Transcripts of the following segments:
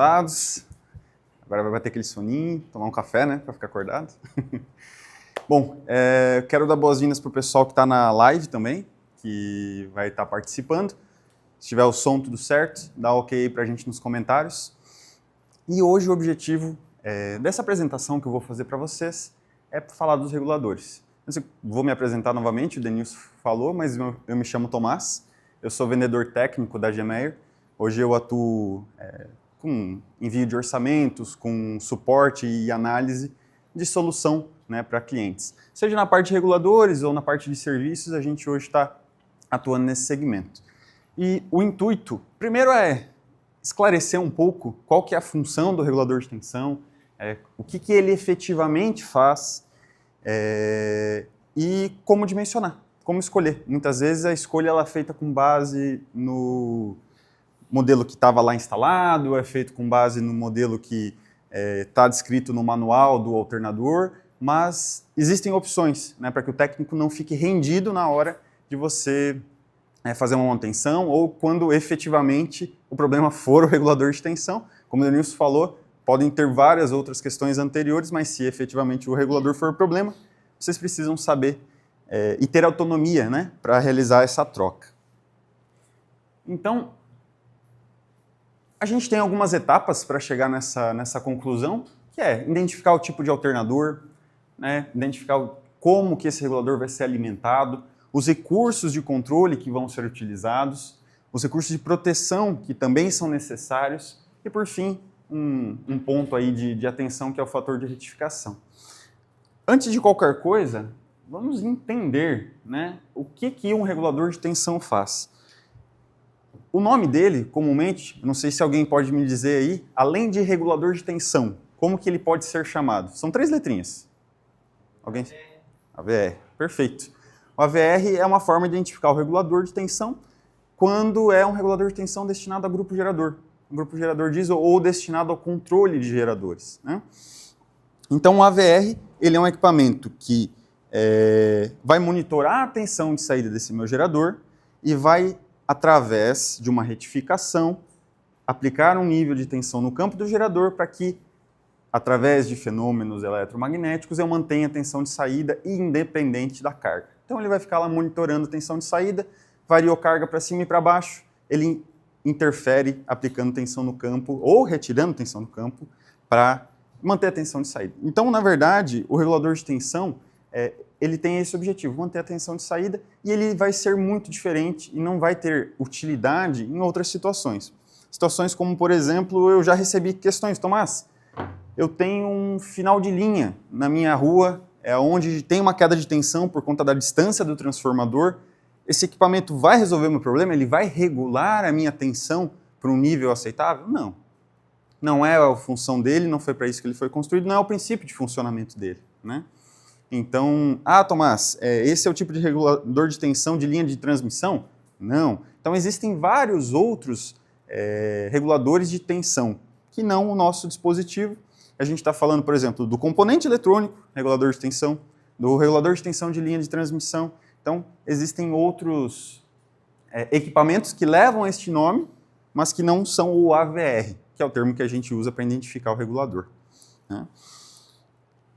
Dados. Agora vai bater aquele soninho, tomar um café, né, para ficar acordado. Bom, quero dar boas-vindas para o pessoal que está na live também, que vai estar participando. Se tiver o som tudo certo, dá ok aí para a gente nos comentários. E hoje o objetivo dessa apresentação que eu vou fazer para vocês é falar dos reguladores. Eu vou me apresentar novamente, o Denilson falou, mas eu me chamo Tomás, eu sou vendedor técnico da Gemeyer. Hoje eu atuo com envio de orçamentos, com suporte e análise de solução, né, para clientes. Seja na parte de reguladores ou na parte de serviços, a gente hoje está atuando nesse segmento. E o intuito, primeiro, é esclarecer um pouco qual que é a função do regulador de tensão, o que ele efetivamente faz e como dimensionar, como escolher. Muitas vezes a escolha ela é feita com base no modelo que estava lá instalado, é feito com base no modelo que está descrito no manual do alternador, mas existem opções, né, para que o técnico não fique rendido na hora de você fazer uma manutenção ou quando efetivamente o problema for o regulador de tensão. Como o Denilson falou, podem ter várias outras questões anteriores, mas se efetivamente o regulador for o problema, vocês precisam saber e ter autonomia, né, para realizar essa troca. Então, a gente tem algumas etapas para chegar nessa conclusão, que é identificar o tipo de alternador, né, identificar como que esse regulador vai ser alimentado, os recursos de controle que vão ser utilizados, os recursos de proteção que também são necessários e, por fim, um ponto aí de atenção que é o fator de retificação. Antes de qualquer coisa, vamos entender, né, o que um regulador de tensão faz. O nome dele, comumente, não sei se alguém pode me dizer aí, além de regulador de tensão, como que ele pode ser chamado? São 3 letrinhas. Alguém? AVR, perfeito. O AVR é uma forma de identificar o regulador de tensão quando é um regulador de tensão destinado a grupo gerador. Um grupo gerador diesel ou destinado ao controle de geradores, né? Então o AVR ele é um equipamento que vai monitorar a tensão de saída desse meu gerador e vai, através de uma retificação, aplicar um nível de tensão no campo do gerador para que, através de fenômenos eletromagnéticos, eu mantenha a tensão de saída independente da carga. Então ele vai ficar lá monitorando a tensão de saída, variou carga para cima e para baixo, ele interfere aplicando tensão no campo ou retirando tensão no campo para manter a tensão de saída. Então, na verdade, o regulador de tensão ele tem esse objetivo, manter a tensão de saída, e ele vai ser muito diferente e não vai ter utilidade em outras situações. Situações como, por exemplo, eu já recebi questões, Tomás, eu tenho um final de linha na minha rua, onde tem uma queda de tensão por conta da distância do transformador, esse equipamento vai resolver o meu problema? Ele vai regular a minha tensão para um nível aceitável? Não. Não é a função dele, não foi para isso que ele foi construído, não é o princípio de funcionamento dele, né? Então, Tomás, esse é o tipo de regulador de tensão de linha de transmissão? Não. Então, existem vários outros reguladores de tensão, que não o nosso dispositivo. A gente está falando, por exemplo, do componente eletrônico, regulador de tensão, do regulador de tensão de linha de transmissão. Então, existem outros equipamentos que levam este nome, mas que não são o AVR, que é o termo que a gente usa para identificar o regulador, né?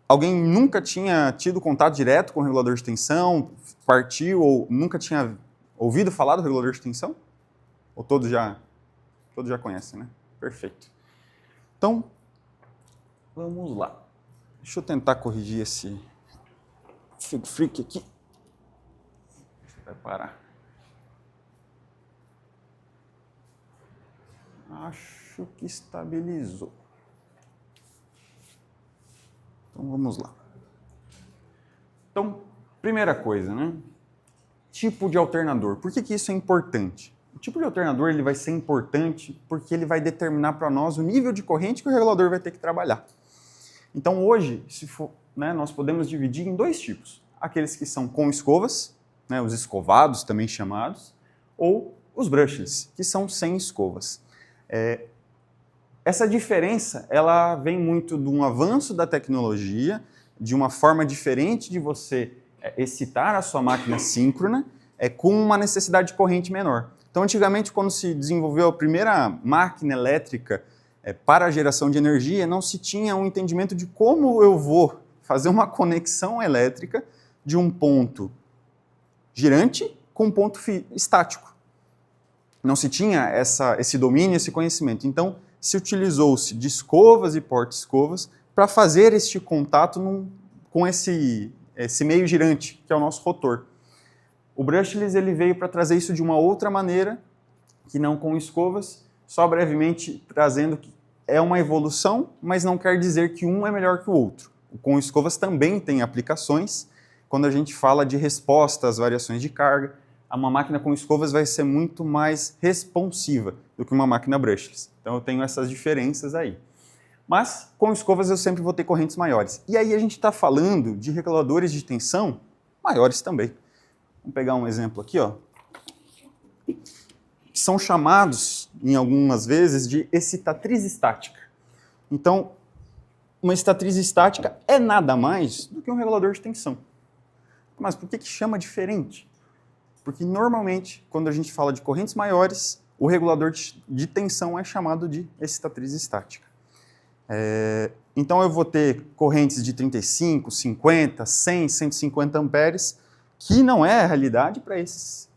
Alguém nunca tinha tido contato direto com o regulador de tensão, partiu ou nunca tinha ouvido falar do regulador de tensão? Ou todos já conhecem, né? Perfeito. Então, vamos lá. Deixa eu tentar corrigir esse freak aqui. Vai parar. Acho que estabilizou. Então, vamos lá. Então, primeira coisa, né? Tipo de alternador. Por que isso é importante? O tipo de alternador ele vai ser importante porque ele vai determinar para nós o nível de corrente que o regulador vai ter que trabalhar. Então, hoje, nós podemos dividir em 2 tipos. Aqueles que são com escovas, né, os escovados também chamados, ou os brushless, que são sem escovas. Essa diferença, ela vem muito de um avanço da tecnologia, de uma forma diferente de você excitar a sua máquina síncrona, com uma necessidade de corrente menor. Então, antigamente, quando se desenvolveu a primeira máquina elétrica para a geração de energia, não se tinha um entendimento de como eu vou fazer uma conexão elétrica de um ponto girante com um ponto estático. Não se tinha esse domínio, esse conhecimento. Então, se utilizou-se de escovas e porta-escovas para fazer este contato com esse meio girante, que é o nosso rotor. O brushless ele veio para trazer isso de uma outra maneira, que não com escovas, só brevemente trazendo que é uma evolução, mas não quer dizer que um é melhor que o outro. O com escovas também tem aplicações. Quando a gente fala de resposta às variações de carga, uma máquina com escovas vai ser muito mais responsiva do que uma máquina brushless. Então eu tenho essas diferenças aí. Mas com escovas eu sempre vou ter correntes maiores. E aí a gente está falando de reguladores de tensão maiores também. Vamos pegar um exemplo aqui, ó, que são chamados, em algumas vezes, de excitatriz estática. Então, uma excitatriz estática é nada mais do que um regulador de tensão. Mas por que chama diferente? Porque normalmente, quando a gente fala de correntes maiores, o regulador de tensão é chamado de excitatriz estática. Então eu vou ter correntes de 35, 50, 100, 150 amperes, que não é a realidade para esses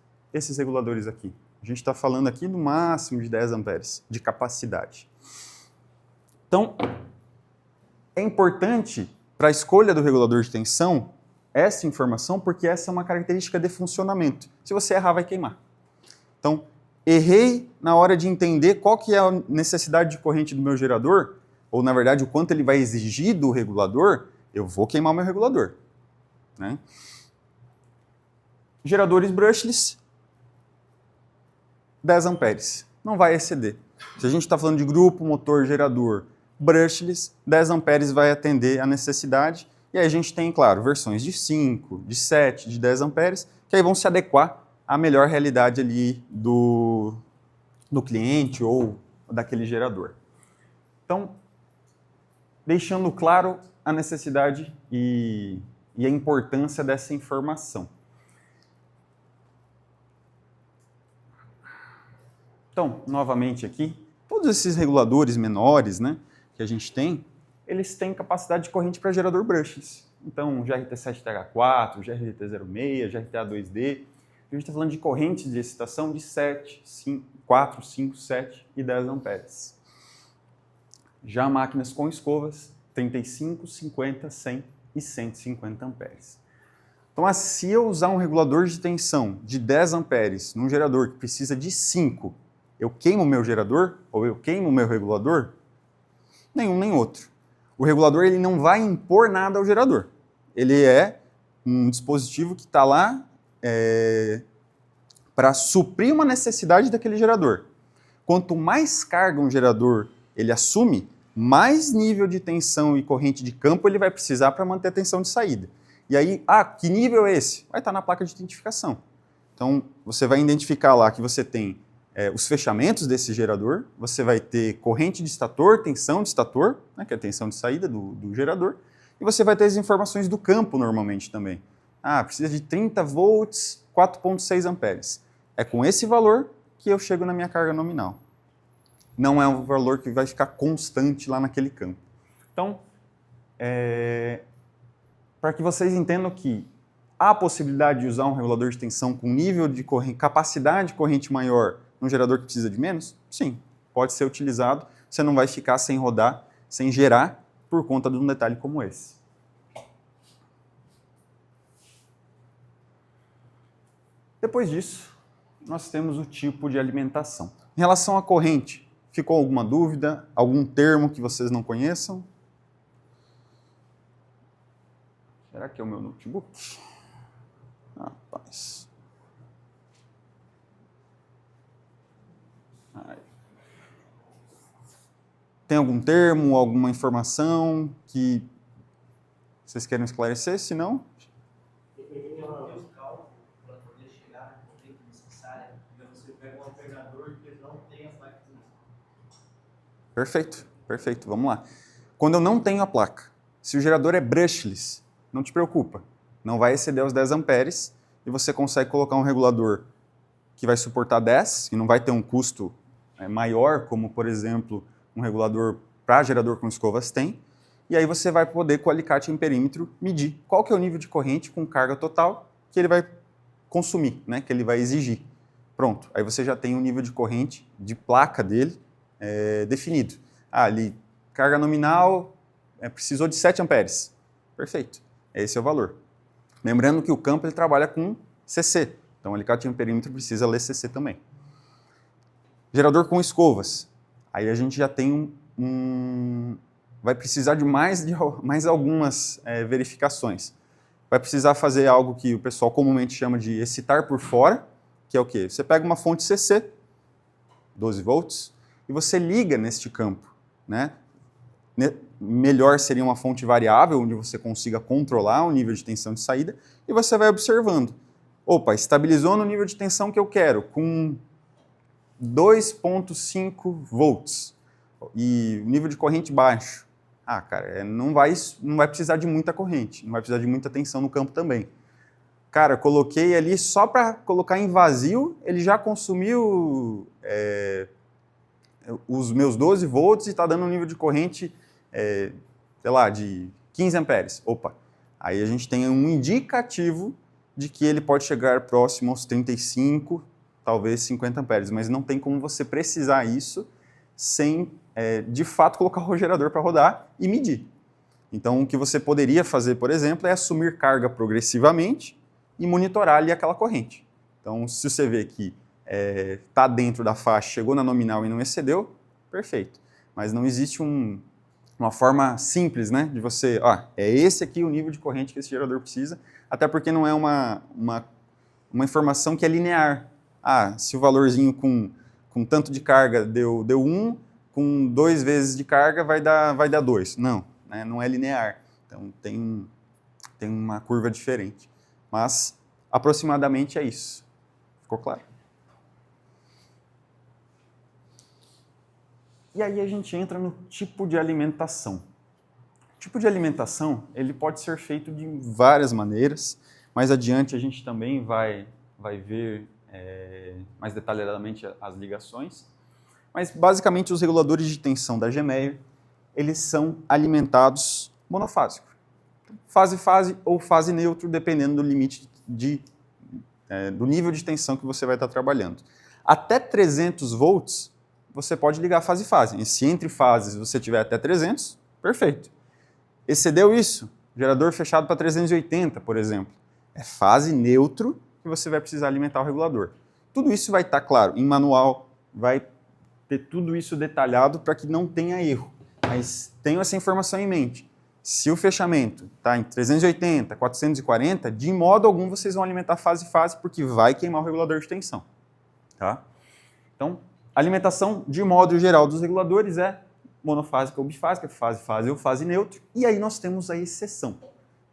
reguladores aqui. A gente está falando aqui no máximo de 10 amperes de capacidade. Então, é importante para a escolha do regulador de tensão essa informação, porque essa é uma característica de funcionamento. Se você errar, vai queimar. Então, errei na hora de entender qual que é a necessidade de corrente do meu gerador, ou na verdade o quanto ele vai exigir do regulador, eu vou queimar o meu regulador. Né? Geradores brushless, 10 amperes, não vai exceder. Se a gente está falando de grupo, motor, gerador, brushless, 10 amperes vai atender a necessidade. E aí a gente tem, claro, versões de 5, de 7, de 10 amperes, que aí vão se adequar à melhor realidade ali do cliente ou daquele gerador. Então, deixando claro a necessidade e a importância dessa informação. Então, novamente aqui, todos esses reguladores menores, né, que a gente tem, eles têm capacidade de corrente para gerador brushless. Então, GRT7TH4, GRT06, GRTA2D. A gente está falando de correntes de excitação de 7, 4, 5, 7 e 10 amperes. Já máquinas com escovas, 35, 50, 100 e 150 amperes. Então, se eu usar um regulador de tensão de 10 amperes num gerador que precisa de 5, eu queimo o meu gerador ou eu queimo o meu regulador? Nenhum nem outro. O regulador ele não vai impor nada ao gerador. Ele é um dispositivo que está lá para suprir uma necessidade daquele gerador. Quanto mais carga um gerador ele assume, mais nível de tensão e corrente de campo ele vai precisar para manter a tensão de saída. E aí, que nível é esse? Vai estar na placa de identificação. Então, você vai identificar lá que você tem os fechamentos desse gerador, você vai ter corrente de estator, tensão de estator, né, que é a tensão de saída do gerador, e você vai ter as informações do campo normalmente também. Precisa de 30 volts, 4,6 amperes. É com esse valor que eu chego na minha carga nominal. Não é um valor que vai ficar constante lá naquele campo. Então, para que vocês entendam que há a possibilidade de usar um regulador de tensão com nível de capacidade de corrente maior num gerador que precisa de menos? Sim, pode ser utilizado. Você não vai ficar sem rodar, sem gerar, por conta de um detalhe como esse. Depois disso, nós temos o tipo de alimentação. Em relação à corrente, ficou alguma dúvida? Algum termo que vocês não conheçam? Será que é o meu notebook? Rapaz. Tem algum termo, alguma informação que vocês querem esclarecer? Se não... Perfeito, perfeito. Vamos lá. Quando eu não tenho a placa, se o gerador é brushless, não te preocupa. Não vai exceder os 10 amperes e você consegue colocar um regulador que vai suportar 10, que não vai ter um custo maior, como, por exemplo, um regulador para gerador com escovas tem, e aí você vai poder, com o alicate em perímetro, medir qual que é o nível de corrente com carga total que ele vai consumir, né, que ele vai exigir. Pronto, aí você já tem um nível de corrente de placa dele definido. Ali, carga nominal, precisou de 7 amperes. Perfeito, esse é o valor. Lembrando que o campo ele trabalha com CC, então o alicate em perímetro precisa ler CC também. Gerador com escovas, aí a gente já tem vai precisar de mais algumas verificações. Vai precisar fazer algo que o pessoal comumente chama de excitar por fora, que é o quê? Você pega uma fonte CC, 12 volts, e você liga neste campo, né? Melhor seria uma fonte variável, onde você consiga controlar o nível de tensão de saída, e você vai observando. Opa, estabilizou no nível de tensão que eu quero, com 2,5 volts, e nível de corrente baixo. Ah, cara, não vai precisar de muita corrente, não vai precisar de muita tensão no campo também. Cara, coloquei ali só para colocar em vazio, ele já consumiu os meus 12 volts e está dando um nível de corrente, sei lá, de 15 amperes. Opa, aí a gente tem um indicativo de que ele pode chegar próximo aos 35, talvez 50 amperes, mas não tem como você precisar isso sem, de fato, colocar o gerador para rodar e medir. Então, o que você poderia fazer, por exemplo, é assumir carga progressivamente e monitorar ali aquela corrente. Então, se você vê que está dentro da faixa, chegou na nominal e não excedeu, perfeito. Mas não existe uma forma simples, né, de você, é esse aqui o nível de corrente que esse gerador precisa, até porque não é uma informação que é linear. Se o valorzinho com tanto de carga deu 1, com 2 vezes de carga vai dar 2. Não, né, não é linear. Então, tem uma curva diferente. Mas, aproximadamente é isso. Ficou claro? E aí a gente entra no tipo de alimentação. O tipo de alimentação, ele pode ser feito de várias maneiras. Mais adiante a gente também vai ver mais detalhadamente as ligações. Mas, basicamente, os reguladores de tensão da Gemeyer, eles são alimentados monofásico. Fase-fase ou fase neutro, dependendo do limite do nível de tensão que você vai estar trabalhando. Até 300 volts, você pode ligar fase-fase. E se entre fases você tiver até 300, perfeito. Excedeu isso, gerador fechado para 380, por exemplo. É fase neutro que você vai precisar alimentar o regulador. Tudo isso vai estar, claro, em manual, vai ter tudo isso detalhado para que não tenha erro. Mas tenham essa informação em mente. Se o fechamento está em 380, 440, de modo algum vocês vão alimentar fase-fase, porque vai queimar o regulador de tensão. Tá? Então, a alimentação, de modo geral, dos reguladores é monofásica ou bifásica, fase-fase ou fase neutro. E aí nós temos a exceção,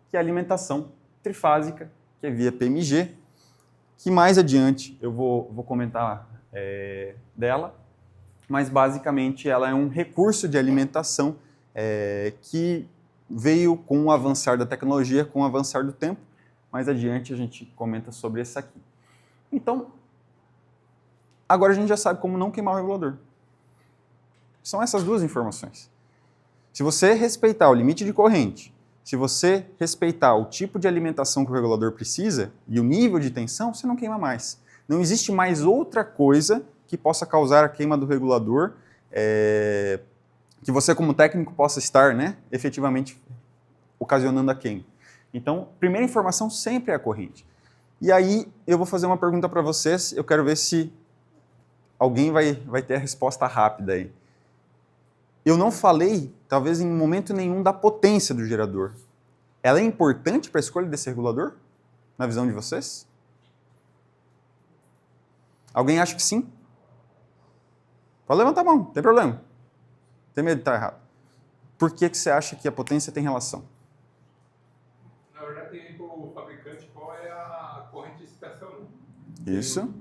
que é a alimentação trifásica, que é via PMG, que mais adiante eu vou comentar dela, mas basicamente ela é um recurso de alimentação que veio com o avançar da tecnologia, com o avançar do tempo. Mais adiante a gente comenta sobre esse aqui. Então, agora a gente já sabe como não queimar o regulador. São essas duas informações. Se você respeitar o limite de corrente, se você respeitar o tipo de alimentação que o regulador precisa e o nível de tensão, você não queima mais. Não existe mais outra coisa que possa causar a queima do regulador, que você como técnico possa estar, né, efetivamente ocasionando a queima. Então, primeira informação sempre é a corrente. E aí eu vou fazer uma pergunta para vocês, eu quero ver se alguém vai ter a resposta rápida aí. Eu não falei, talvez em momento nenhum, da potência do gerador. Ela é importante para a escolha desse regulador? Na visão de vocês? Alguém acha que sim? Pode levantar a mão, não tem problema. Não tem medo de estar errado. Por que você acha que a potência tem relação? Na verdade, tem o fabricante qual é a corrente de excitação. Isso,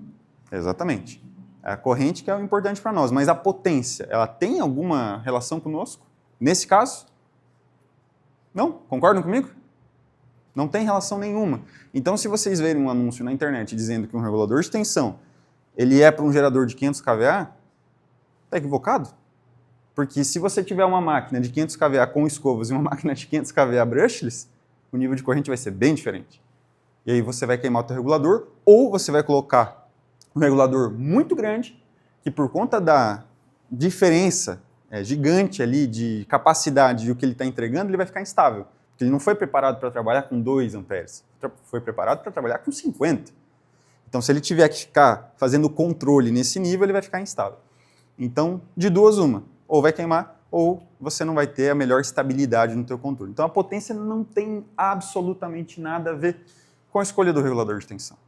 exatamente. É a corrente que é o importante para nós, mas a potência, ela tem alguma relação conosco? Nesse caso? Não? Concordam comigo? Não tem relação nenhuma. Então, se vocês verem um anúncio na internet dizendo que um regulador de tensão ele é para um gerador de 500 kVA, está equivocado. Porque se você tiver uma máquina de 500 kVA com escovas e uma máquina de 500 kVA brushless, o nível de corrente vai ser bem diferente. E aí você vai queimar o teu regulador, ou você vai colocar um regulador muito grande, que por conta da diferença gigante ali de capacidade do que ele está entregando, ele vai ficar instável. Porque ele não foi preparado para trabalhar com 2 amperes, foi preparado para trabalhar com 50. Então, se ele tiver que ficar fazendo controle nesse nível, ele vai ficar instável. Então, de duas uma, ou vai queimar, ou você não vai ter a melhor estabilidade no teu controle. Então, a potência não tem absolutamente nada a ver com a escolha do regulador de tensão.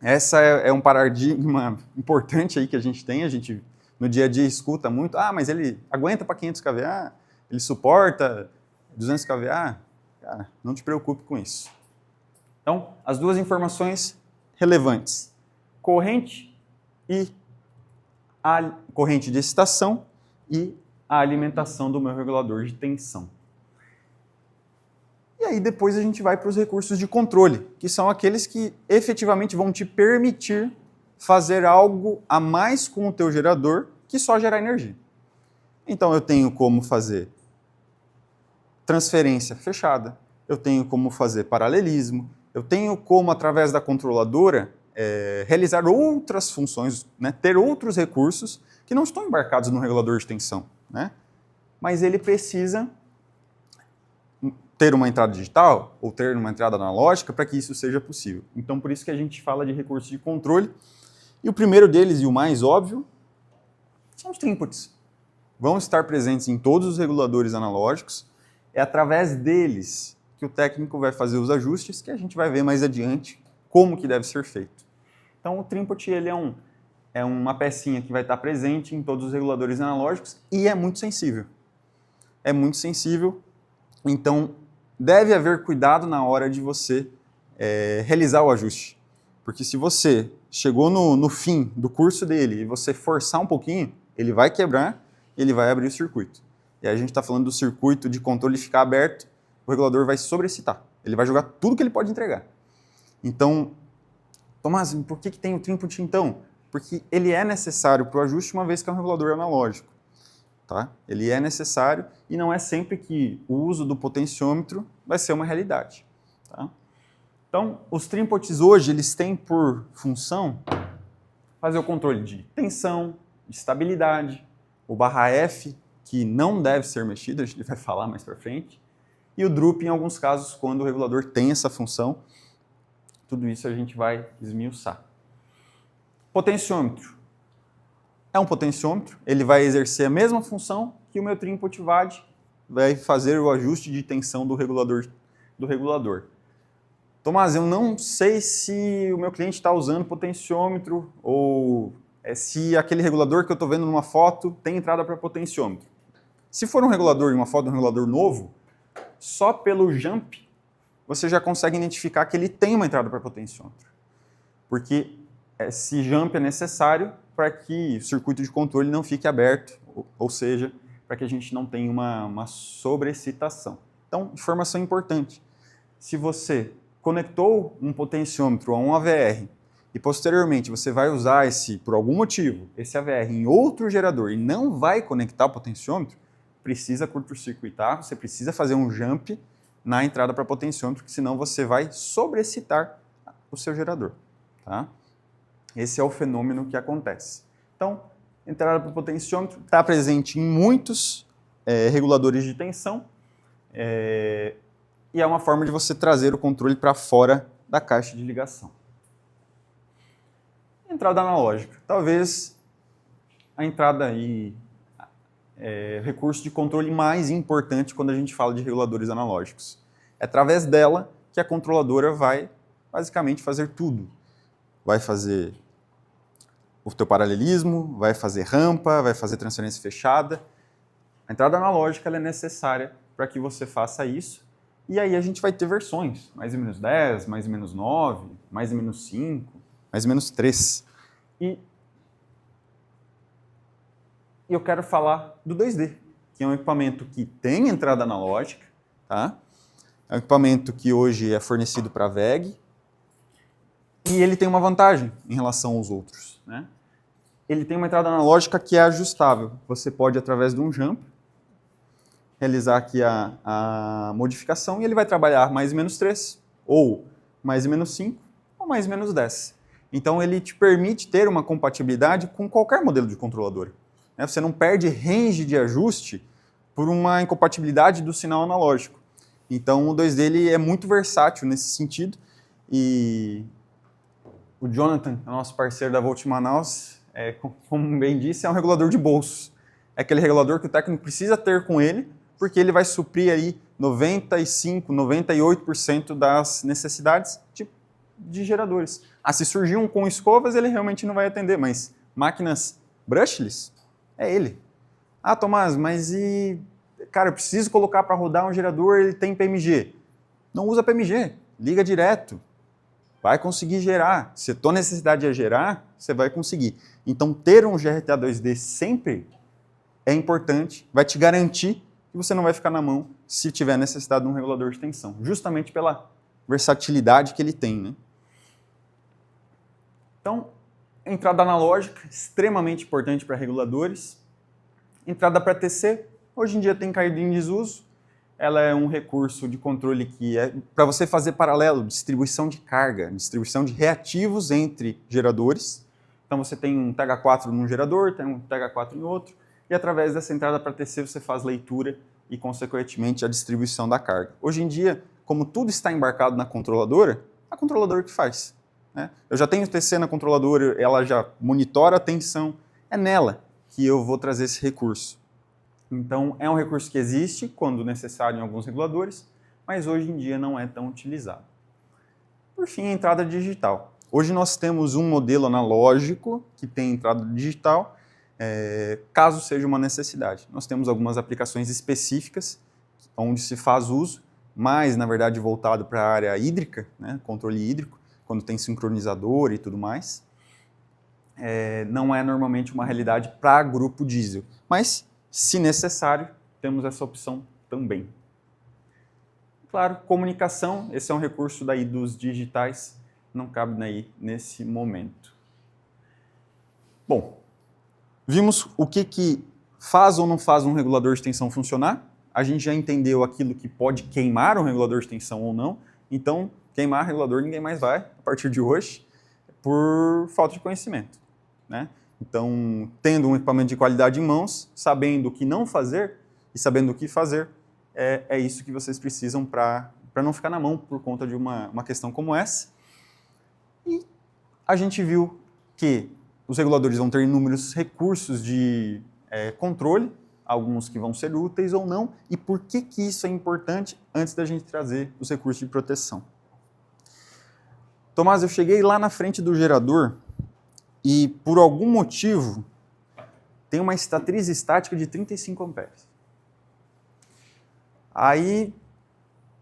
Essa é um paradigma importante aí que a gente no dia a dia escuta muito, mas ele aguenta para 500 kVA, ele suporta 200 kVA, cara, não te preocupe com isso. Então, as duas informações relevantes, corrente de excitação e a alimentação do meu regulador de tensão. E aí depois a gente vai para os recursos de controle, que são aqueles que efetivamente vão te permitir fazer algo a mais com o teu gerador que só gerar energia. Então eu tenho como fazer transferência fechada, eu tenho como fazer paralelismo, eu tenho como, através da controladora, realizar outras funções, né, ter outros recursos que não estão embarcados no regulador de tensão, né? Mas ele precisa ter uma entrada digital ou ter uma entrada analógica para que isso seja possível. Então, por isso que a gente fala de recursos de controle. E o primeiro deles, e o mais óbvio, são os trinputs. Vão estar presentes em todos os reguladores analógicos. É através deles que o técnico vai fazer os ajustes, que a gente vai ver mais adiante como que deve ser feito. Então, o trinput ele é uma pecinha que vai estar presente em todos os reguladores analógicos e é muito sensível. É muito sensível, então deve haver cuidado na hora de você realizar o ajuste. Porque se você chegou no fim do curso dele e você forçar um pouquinho, ele vai quebrar e ele vai abrir o circuito. E aí a gente está falando do circuito de controle ficar aberto, o regulador vai sobrecitar. Ele vai jogar tudo que ele pode entregar. Então, Tomás, por que tem o trinput então? Porque ele é necessário para o ajuste uma vez que é um regulador analógico. Tá? Ele é necessário e não é sempre que o uso do potenciômetro vai ser uma realidade. Tá? Então, os trinputs hoje eles têm por função fazer o controle de tensão, de estabilidade, o barra F, que não deve ser mexido, a gente vai falar mais para frente, e o drup em alguns casos, quando o regulador tem essa função. Tudo isso a gente vai esmiuçar. Potenciômetro. É um potenciômetro, ele vai exercer a mesma função que o meu trinput VAD, vai fazer o ajuste de tensão do regulador. Tomás, eu não sei se o meu cliente está usando potenciômetro ou se aquele regulador que eu estou vendo numa foto tem entrada para potenciômetro. Se for um regulador, uma foto de um regulador novo, só pelo jump você já consegue identificar que ele tem uma entrada para potenciômetro. Porque esse jump é necessário para que o circuito de controle não fique aberto, ou seja, para que a gente não tenha uma sobreexcitação. Então, informação importante. Se você conectou um potenciômetro a um AVR e posteriormente você vai usar por algum motivo, esse AVR em outro gerador e não vai conectar o potenciômetro, precisa curto-circuitar, você precisa fazer um jump na entrada para potenciômetro, porque senão você vai sobreexcitar o seu gerador. Tá? Esse é o fenômeno que acontece. Então, entrada para potenciômetro está presente em muitos reguladores de tensão e é uma forma de você trazer o controle para fora da caixa de ligação. Entrada analógica. Talvez a entrada aí, recurso de controle mais importante quando a gente fala de reguladores analógicos. É através dela que a controladora vai basicamente fazer tudo. Vai fazer o teu paralelismo, vai fazer rampa, vai fazer transferência fechada. A entrada analógica ela é necessária para que você faça isso. E aí a gente vai ter versões, mais ou menos 10, mais ou menos 9, mais ou menos 5, mais ou menos 3. E eu quero falar do 2D, que é um equipamento que tem entrada analógica, tá? É um equipamento que hoje é fornecido para a VEG, e ele tem uma vantagem em relação aos outros, né? ele tem uma entrada analógica que é ajustável. Você pode, através de um jumper, realizar aqui a modificação e ele vai trabalhar mais menos 3, ou mais menos 5, ou mais menos 10. Então ele te permite ter uma compatibilidade com qualquer modelo de controlador. Você não perde range de ajuste por uma incompatibilidade do sinal analógico. Então o 2D ele é muito versátil nesse sentido. E o Jonathan, nosso parceiro da Volt Manaus, como bem disse, é um regulador de bolso. É aquele regulador que o técnico precisa ter com ele, porque ele vai suprir aí 95%, 98% das necessidades de geradores. Se surgir um com escovas, ele realmente não vai atender, mas máquinas brushless, é ele. Tomás, mas cara, eu preciso colocar para rodar um gerador, ele tem PMG. Não usa PMG, liga direto. Vai conseguir gerar. Se a tua necessidade é gerar, você vai conseguir. Então, ter um GRTA 2D sempre é importante, vai te garantir que você não vai ficar na mão se tiver necessidade de um regulador de tensão, justamente pela versatilidade que ele tem, né? Então, entrada analógica, extremamente importante para reguladores. Entrada para TC, hoje em dia tem caído em desuso. Ela é um recurso de controle que é para você fazer paralelo, distribuição de carga, distribuição de reativos entre geradores. Então você tem um TH4 num gerador, tem um TH4 em outro, e através dessa entrada para TC você faz leitura e, consequentemente, a distribuição da carga. Hoje em dia, como tudo está embarcado na controladora, a controladora que faz. Né? Eu já tenho TC na controladora, ela já monitora a tensão, é nela que eu vou trazer esse recurso. Então, é um recurso que existe quando necessário em alguns reguladores, mas hoje em dia não é tão utilizado. Por fim, a entrada digital. Hoje nós temos um modelo analógico que tem entrada digital, caso seja uma necessidade. Nós temos algumas aplicações específicas onde se faz uso, mais, na verdade, voltado para a área hídrica, né, controle hídrico, quando tem sincronizador e tudo mais. Não é normalmente uma realidade para grupo diesel, mas, se necessário, temos essa opção também. Claro, comunicação, esse é um recurso daí dos digitais, não cabe daí nesse momento. Bom, vimos o que faz ou não faz um regulador de tensão funcionar, a gente já entendeu aquilo que pode queimar um regulador de tensão ou não, então queimar regulador ninguém mais vai, a partir de hoje, por falta de conhecimento, né? Então, tendo um equipamento de qualidade em mãos, sabendo o que não fazer e sabendo o que fazer, é isso que vocês precisam para não ficar na mão por conta de uma questão como essa. E a gente viu que os reguladores vão ter inúmeros recursos de controle, alguns que vão ser úteis ou não, e por que isso é importante antes da gente trazer os recursos de proteção. Tomás, eu cheguei lá na frente do gerador e, por algum motivo, tem uma estatriz estática de 35 amperes. Aí,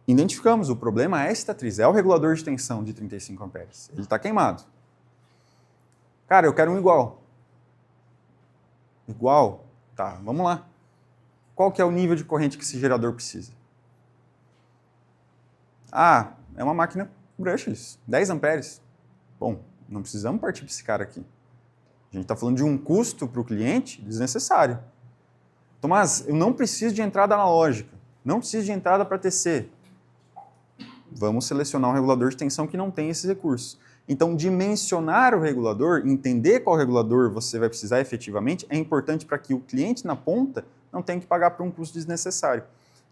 identificamos, o problema é a estatriz, é o regulador de tensão de 35 amperes. Ele está queimado. Cara, eu quero um igual. Igual? Tá, vamos lá. Qual que é o nível de corrente que esse gerador precisa? É uma máquina brushless, 10 amperes. Bom, não precisamos partir para esse cara aqui. A gente está falando de um custo para o cliente desnecessário. Tomás, eu não preciso de entrada analógica, não preciso de entrada para TC. Vamos selecionar um regulador de tensão que não tem esses recursos. Então, dimensionar o regulador, entender qual regulador você vai precisar efetivamente, é importante para que o cliente na ponta não tenha que pagar por um custo desnecessário.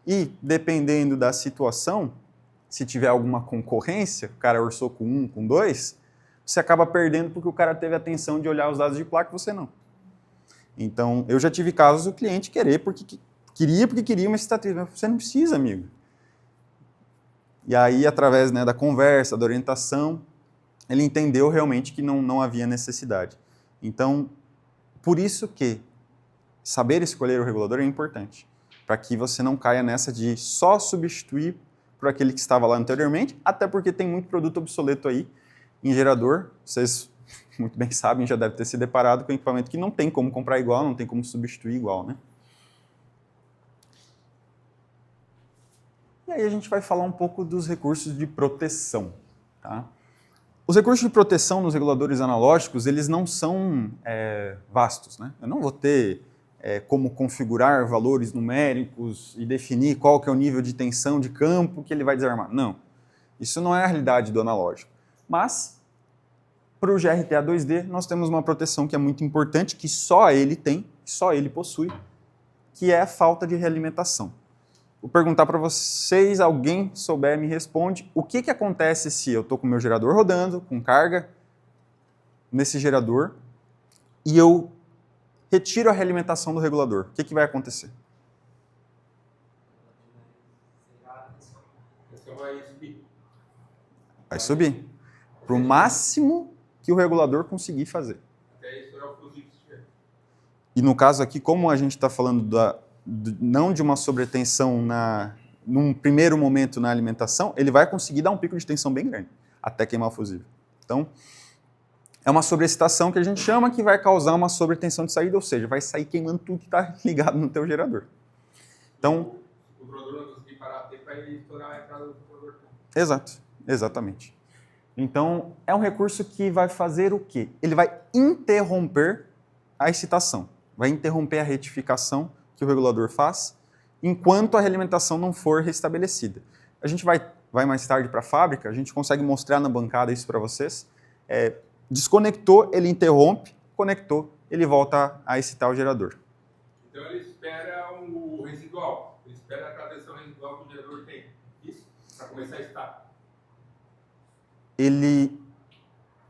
E, dependendo da situação, se tiver alguma concorrência, o cara orçou com 1, com 2, você acaba perdendo porque o cara teve a atenção de olhar os dados de placa e você não. Então, eu já tive casos do cliente querer porque queria uma estatriz, mas você não precisa, amigo. E aí, através da conversa, da orientação, ele entendeu realmente que não havia necessidade. Então, por isso que saber escolher o regulador é importante, para que você não caia nessa de só substituir por aquele que estava lá anteriormente, até porque tem muito produto obsoleto aí em gerador, vocês muito bem sabem, já deve ter se deparado com equipamento que não tem como comprar igual, não tem como substituir igual, né? E aí a gente vai falar um pouco dos recursos de proteção, tá? Os recursos de proteção nos reguladores analógicos, eles não são vastos, né? Eu não vou ter como configurar valores numéricos e definir qual que é o nível de tensão de campo que ele vai desarmar. Não, isso não é a realidade do analógico. Mas, para o GRTA 2D, nós temos uma proteção que é muito importante, que só ele tem, só ele possui, que é a falta de realimentação. Vou perguntar para vocês, alguém souber me responde, o que acontece se eu estou com o meu gerador rodando, com carga nesse gerador, e eu retiro a realimentação do regulador. O que vai acontecer? Vai subir. Vai subir. Para o máximo que o regulador conseguir fazer. Até isso é o fusível. E no caso aqui, como a gente está falando não de uma sobretensão num primeiro momento na alimentação, ele vai conseguir dar um pico de tensão bem grande, até queimar o fusível. Então, é uma sobreexcitação que a gente chama que vai causar uma sobretensão de saída, ou seja, vai sair queimando tudo que está ligado no teu gerador. Então, o controlador não conseguir parar a tempo para ele estourar a entrada do controlador. Exato, exatamente. Então, é um recurso que vai fazer o quê? Ele vai interromper a excitação, vai interromper a retificação que o regulador faz, enquanto a realimentação não for restabelecida. A gente vai mais tarde para a fábrica, a gente consegue mostrar na bancada isso para vocês. Desconectou, ele interrompe, conectou, ele volta a excitar o gerador. Então ele espera o residual, ele espera aquela tensão residual que o gerador tem, isso? Para começar a excitar. Ele...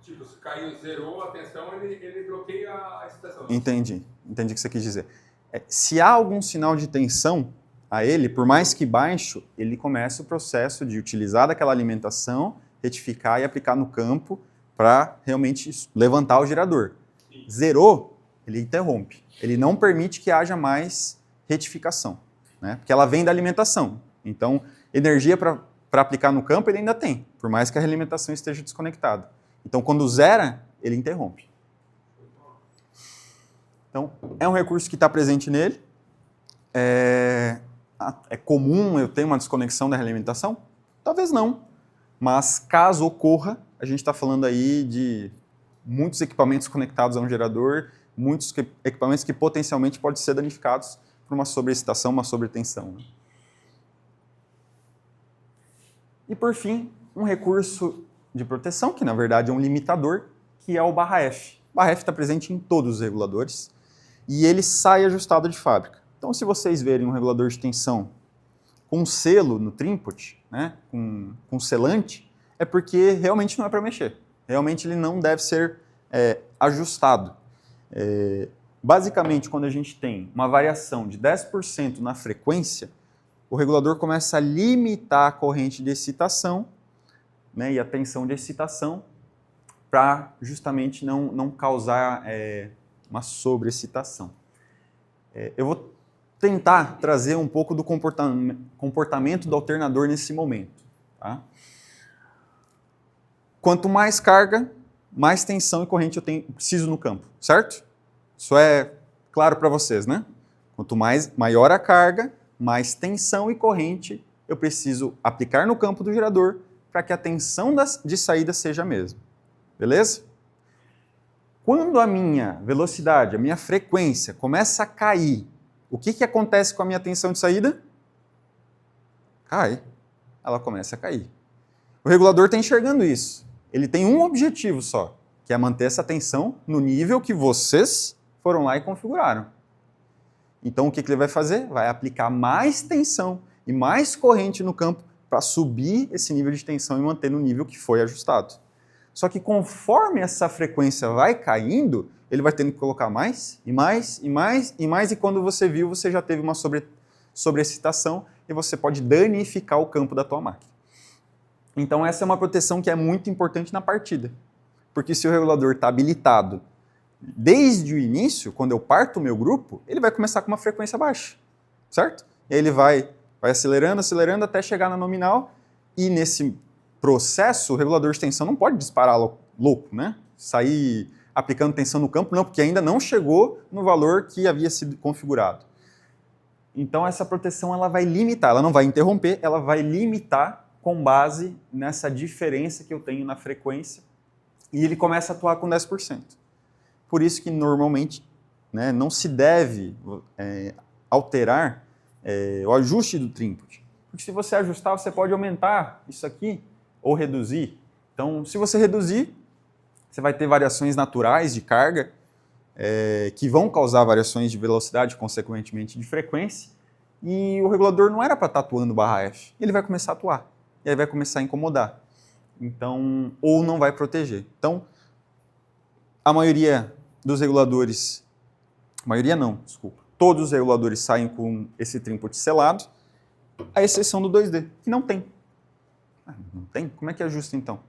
Tipo, se caiu, zerou a tensão, ele bloqueia a excitação. Entendi o que você quis dizer. Se há algum sinal de tensão a ele, por mais que baixo, ele começa o processo de utilizar daquela alimentação, retificar e aplicar no campo para realmente levantar o gerador. Sim. Zerou, ele interrompe. Ele não permite que haja mais retificação, né? Porque ela vem da alimentação. Então, energia para aplicar no campo ele ainda tem, por mais que a realimentação esteja desconectada. Então, quando zera, ele interrompe. Então, é um recurso que está presente nele. É comum eu ter uma desconexão da realimentação? Talvez não. Mas, caso ocorra, a gente está falando aí de muitos equipamentos conectados a um gerador, muitos equipamentos que potencialmente podem ser danificados por uma sobreexcitação, uma sobretensão. E, por fim, um recurso de proteção, que na verdade é um limitador, que é o barra F. O barra F está presente em todos os reguladores e ele sai ajustado de fábrica. Então, se vocês verem um regulador de tensão com selo no trinput, né, com selante, é porque realmente não é para mexer. Realmente ele não deve ser ajustado. Basicamente, quando a gente tem uma variação de 10% na frequência, o regulador começa a limitar a corrente de excitação, né, e a tensão de excitação para justamente não causar uma sobreexcitação. Eu vou tentar trazer um pouco do comportamento do alternador nesse momento. Tá? Quanto mais carga, mais tensão e corrente eu preciso no campo, certo? Isso é claro para vocês, né? Quanto maior a carga, mais tensão e corrente eu preciso aplicar no campo do gerador para que a tensão de saída seja a mesma. Beleza? Quando a minha velocidade, a minha frequência começa a cair, o que acontece com a minha tensão de saída? Cai. Ela começa a cair. O regulador está enxergando isso. Ele tem um objetivo só, que é manter essa tensão no nível que vocês foram lá e configuraram. Então, o que ele vai fazer? Vai aplicar mais tensão e mais corrente no campo para subir esse nível de tensão e manter no nível que foi ajustado. Só que conforme essa frequência vai caindo, ele vai tendo que colocar mais, e mais, e mais, e mais, e quando você viu, você já teve uma sobreexcitação e você pode danificar o campo da tua máquina. Então essa é uma proteção que é muito importante na partida, porque se o regulador está habilitado desde o início, quando eu parto o meu grupo, ele vai começar com uma frequência baixa, certo? E aí ele vai acelerando, acelerando até chegar na nominal, e nesse processo, o regulador de tensão não pode disparar louco, né? Sair aplicando tensão no campo, não, porque ainda não chegou no valor que havia sido configurado. Então essa proteção ela vai limitar, ela não vai interromper, ela vai limitar com base nessa diferença que eu tenho na frequência e ele começa a atuar com 10%. Por isso que normalmente, né, não se deve alterar o ajuste do trinput. Porque se você ajustar, você pode aumentar isso aqui ou reduzir. Então, se você reduzir, você vai ter variações naturais de carga que vão causar variações de velocidade, consequentemente de frequência, e o regulador não era para estar atuando barra F. Ele vai começar a atuar, e aí vai começar a incomodar. Então, ou não vai proteger. Então, a maioria dos reguladores, maioria não, desculpa, todos os reguladores saem com esse trinput selado, à exceção do 2D, que não tem. Não tem? Como é que ajusta então?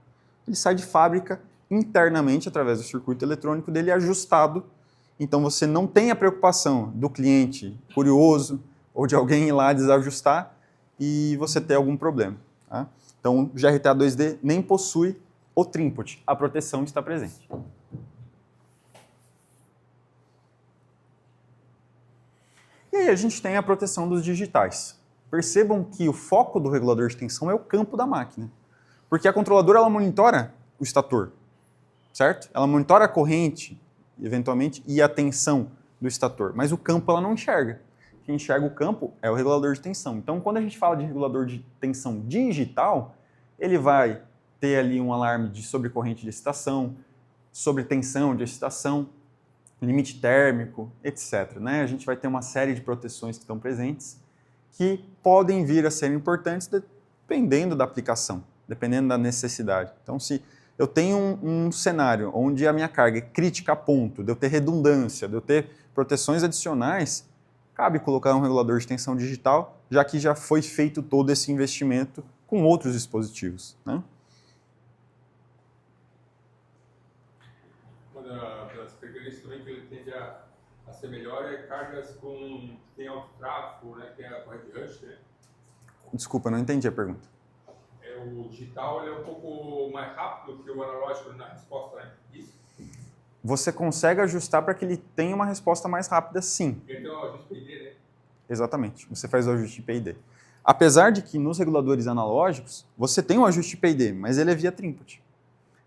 Ele sai de fábrica internamente, através do circuito eletrônico dele, ajustado. Então você não tem a preocupação do cliente curioso ou de alguém ir lá desajustar e você ter algum problema. Tá? Então o GRTA 2D nem possui o trinput, a proteção está presente. E aí a gente tem a proteção dos digitais. Percebam que o foco do regulador de tensão é o campo da máquina. Porque a controladora ela monitora o estator, certo? Ela monitora a corrente, eventualmente, e a tensão do estator. Mas o campo ela não enxerga. Quem enxerga o campo é o regulador de tensão. Então, quando a gente fala de regulador de tensão digital, ele vai ter ali um alarme de sobrecorrente de excitação, sobre tensão de excitação, limite térmico, etc. Né? A gente vai ter uma série de proteções que estão presentes que podem vir a ser importantes dependendo da aplicação, dependendo da necessidade. Então, se eu tenho um cenário onde a minha carga é crítica a ponto de eu ter redundância, de eu ter proteções adicionais, cabe colocar um regulador de tensão digital, já que já foi feito todo esse investimento com outros dispositivos. Né? Uma das frequências também que ele tende a ser melhor é cargas que tem alto tráfego, né, que tem a corrente rush, né? Desculpa, não entendi a pergunta. O digital ele é um pouco mais rápido que o analógico na resposta, né? Isso? Você consegue ajustar para que ele tenha uma resposta mais rápida, sim. Ele tem um ajuste PID, né? Exatamente, você faz o ajuste PID. Apesar de que nos reguladores analógicos, você tem um ajuste PID, mas ele é via trinput.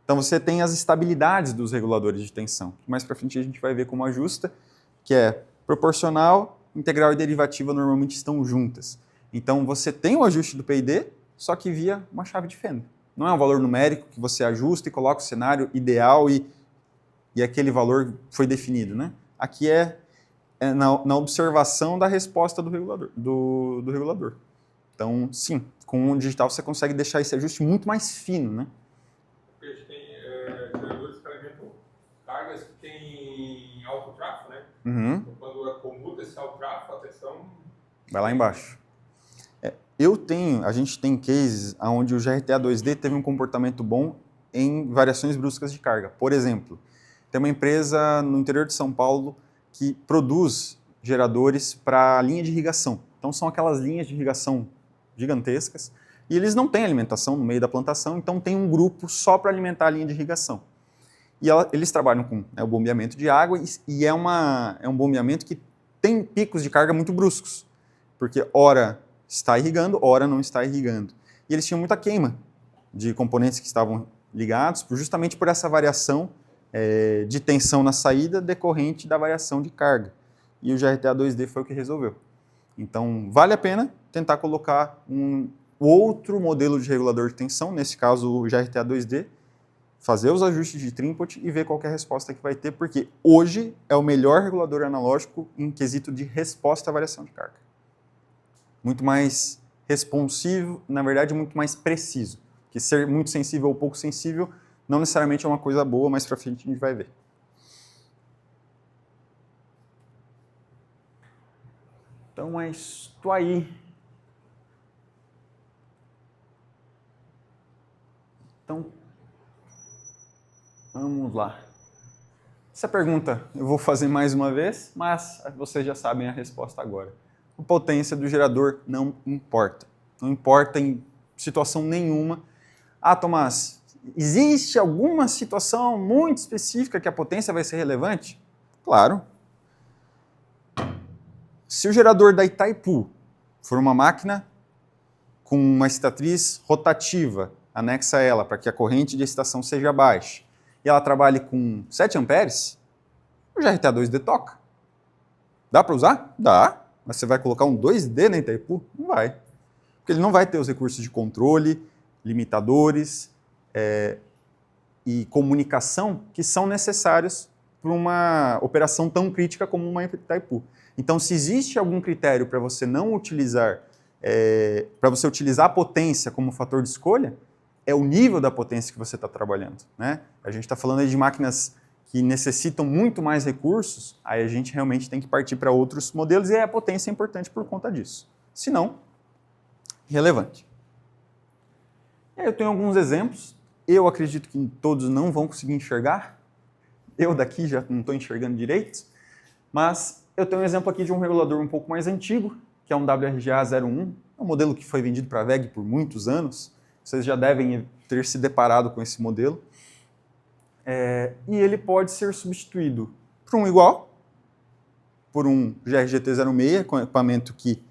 Então você tem as estabilidades dos reguladores de tensão. Mais para frente a gente vai ver como ajusta, que é proporcional, integral e derivativa normalmente estão juntas. Então você tem o ajuste do PID, só que via uma chave de fenda. Não é um valor numérico que você ajusta e coloca o cenário ideal e aquele valor foi definido. Né? Aqui é na observação da resposta do regulador, do regulador. Então, sim, com o digital você consegue deixar esse ajuste muito mais fino. Né? Porque a gente tem geradores que alimentam cargas que têm alto tráfego, né? Uhum. Então, quando comuta esse alto tráfego, a tensão... Vai lá embaixo. A gente tem cases onde o GRTA 2D teve um comportamento bom em variações bruscas de carga. Por exemplo, tem uma empresa no interior de São Paulo que produz geradores para linha de irrigação. Então são aquelas linhas de irrigação gigantescas e eles não têm alimentação no meio da plantação, então tem um grupo só para alimentar a linha de irrigação. E eles trabalham com o bombeamento de água e é um bombeamento que tem picos de carga muito bruscos, porque ora está irrigando, ora não está irrigando. E eles tinham muita queima de componentes que estavam ligados, justamente por essa variação de tensão na saída decorrente da variação de carga. E o GRTA 2D foi o que resolveu. Então, vale a pena tentar colocar um outro modelo de regulador de tensão, nesse caso o GRTA 2D, fazer os ajustes de trinput e ver qual é a resposta que vai ter, porque hoje é o melhor regulador analógico em quesito de resposta à variação de carga. Muito mais responsivo, na verdade, muito mais preciso. Que ser muito sensível ou pouco sensível não necessariamente é uma coisa boa, mas para frente a gente vai ver. Então é isto aí. Então, vamos lá. Essa pergunta eu vou fazer mais uma vez, mas vocês já sabem a resposta agora. A potência do gerador não importa. Não importa em situação nenhuma. Ah, Tomás, existe alguma situação muito específica que a potência vai ser relevante? Claro. Se o gerador da Itaipu for uma máquina com uma excitatriz rotativa anexa a ela, para que a corrente de excitação seja baixa, e ela trabalhe com 7 amperes, o GRTA2D toca. Dá para usar? Dá. Mas você vai colocar um 2D na Itaipu? Não vai. Porque ele não vai ter os recursos de controle, limitadores e comunicação que são necessários para uma operação tão crítica como uma Itaipu. Então, se existe algum critério para você não utilizar, para você utilizar a potência como fator de escolha, é o nível da potência que você está trabalhando, né? A gente está falando aí de máquinas que necessitam muito mais recursos, aí a gente realmente tem que partir para outros modelos e a potência é importante por conta disso. Se não, irrelevante. E aí eu tenho alguns exemplos, eu acredito que todos não vão conseguir enxergar, eu daqui já não estou enxergando direito, mas eu tenho um exemplo aqui de um regulador um pouco mais antigo, que é um WRGA01, é um modelo que foi vendido para a WEG por muitos anos, vocês já devem ter se deparado com esse modelo. E ele pode ser substituído por um igual, por um GRGT06, com equipamento que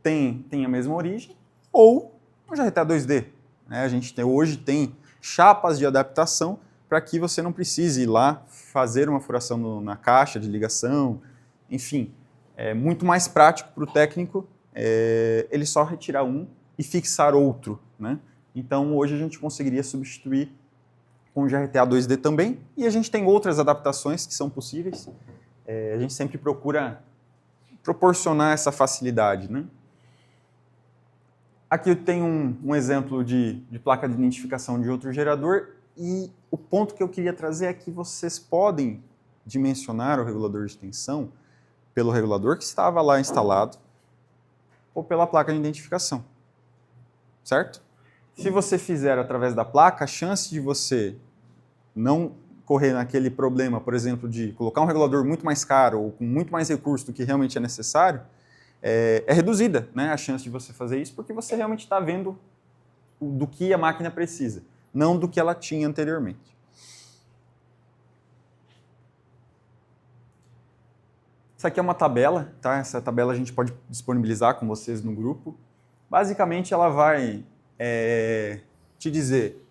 tem a mesma origem, ou um GRTA2D. Né? A gente hoje tem chapas de adaptação para que você não precise ir lá fazer uma furação na caixa de ligação, enfim, é muito mais prático para o técnico ele só retirar um e fixar outro, né? Então hoje a gente conseguiria substituir com o GRTA2D também, e a gente tem outras adaptações que são possíveis, a gente sempre procura proporcionar essa facilidade, né? Aqui eu tenho um exemplo de placa de identificação de outro gerador, e o ponto que eu queria trazer é que vocês podem dimensionar o regulador de tensão pelo regulador que estava lá instalado ou pela placa de identificação, certo? Se você fizer através da placa, a chance de você não correr naquele problema, por exemplo, de colocar um regulador muito mais caro ou com muito mais recurso do que realmente é necessário, é reduzida, né, a chance de você fazer isso, porque você realmente está vendo do que a máquina precisa, não do que ela tinha anteriormente. Essa aqui é uma tabela, tá? Essa tabela a gente pode disponibilizar com vocês no grupo. Basicamente, ela vai te dizer,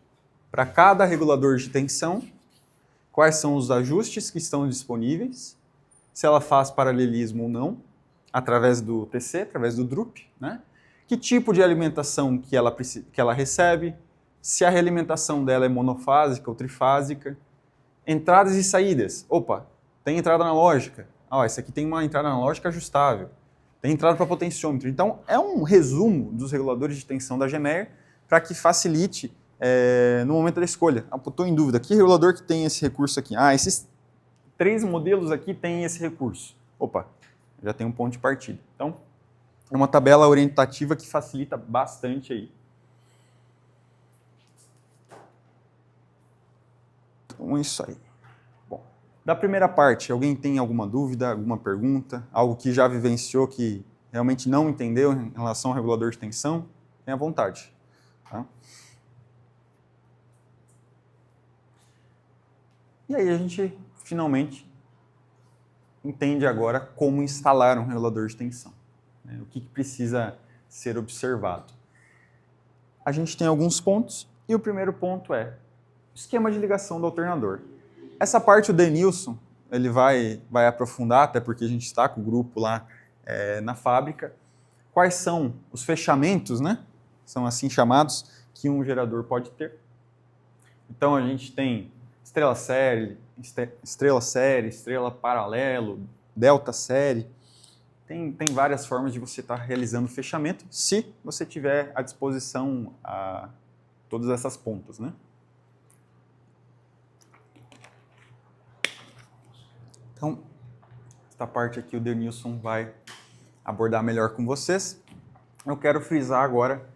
para cada regulador de tensão, quais são os ajustes que estão disponíveis, se ela faz paralelismo ou não, através do TC, através do DRUP, né? Que tipo de alimentação que ela recebe, se a realimentação dela é monofásica ou trifásica, entradas e saídas. Opa, tem entrada analógica. Esse aqui tem uma entrada analógica ajustável. Tem entrada para potenciômetro. Então, é um resumo dos reguladores de tensão da GEMER para que facilite no momento da escolha. Estou em dúvida, que regulador que tem esse recurso aqui? Esses 3 modelos aqui têm esse recurso. Opa, já tem um ponto de partida. Então, é uma tabela orientativa que facilita bastante aí. Então, é isso aí. Bom, da primeira parte, alguém tem alguma dúvida, alguma pergunta? Algo que já vivenciou, que realmente não entendeu em relação ao regulador de tensão? Tenha vontade. Tá? E aí a gente, finalmente, entende agora como instalar um regulador de tensão. Né? O que precisa ser observado. A gente tem alguns pontos, e o primeiro ponto é o esquema de ligação do alternador. Essa parte o Denilson ele vai aprofundar, até porque a gente está com o grupo lá na fábrica. Quais são os fechamentos, né? São assim chamados, que um gerador pode ter. Então a gente tem estrela série, estrela paralelo, delta série. Tem várias formas de você estar realizando o fechamento, se você tiver à disposição todas essas pontas, né? Então, esta parte aqui o Denilson vai abordar melhor com vocês. Eu quero frisar agora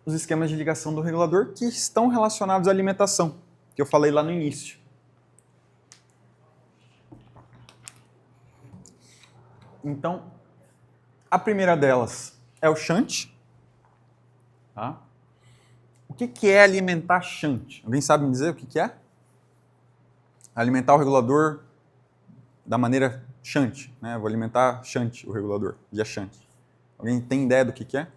os esquemas de ligação do regulador que estão relacionados à alimentação, que eu falei lá no início. Então, a primeira delas é o shunt. Tá? O que é alimentar shunt? Alguém sabe me dizer o que é? Alimentar o regulador da maneira shunt, né? Vou alimentar shunt, o regulador, via shunt. Alguém tem ideia do que é?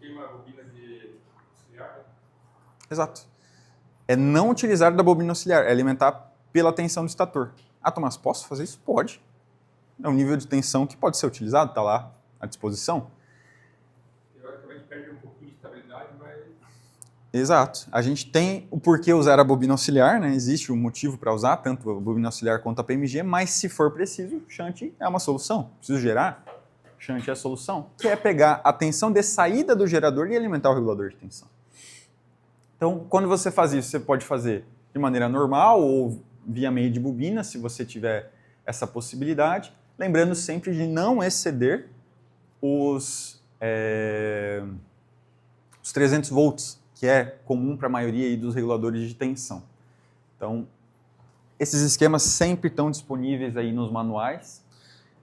Queima a bobina de auxiliar? Exato. é não utilizar da bobina auxiliar, é alimentar pela tensão do estator. Ah, Tomás, posso fazer isso? Pode. É um nível de tensão que pode ser utilizado, está lá à disposição. Teoricamente perde um pouquinho de estabilidade, mas... Exato. A gente tem o porquê usar a bobina auxiliar, né? Existe um motivo para usar tanto a bobina auxiliar quanto a PMG, mas se for preciso, shunt é uma solução. Preciso gerar? Shunt é a solução. Que é pegar a tensão de saída do gerador e alimentar o regulador de tensão. Então, quando você faz isso, você pode fazer de maneira normal ou via meio de bobina, se você tiver essa possibilidade. Lembrando sempre de não exceder os 300 volts, que é comum para a maioria aí dos reguladores de tensão. Então, esses esquemas sempre estão disponíveis aí nos manuais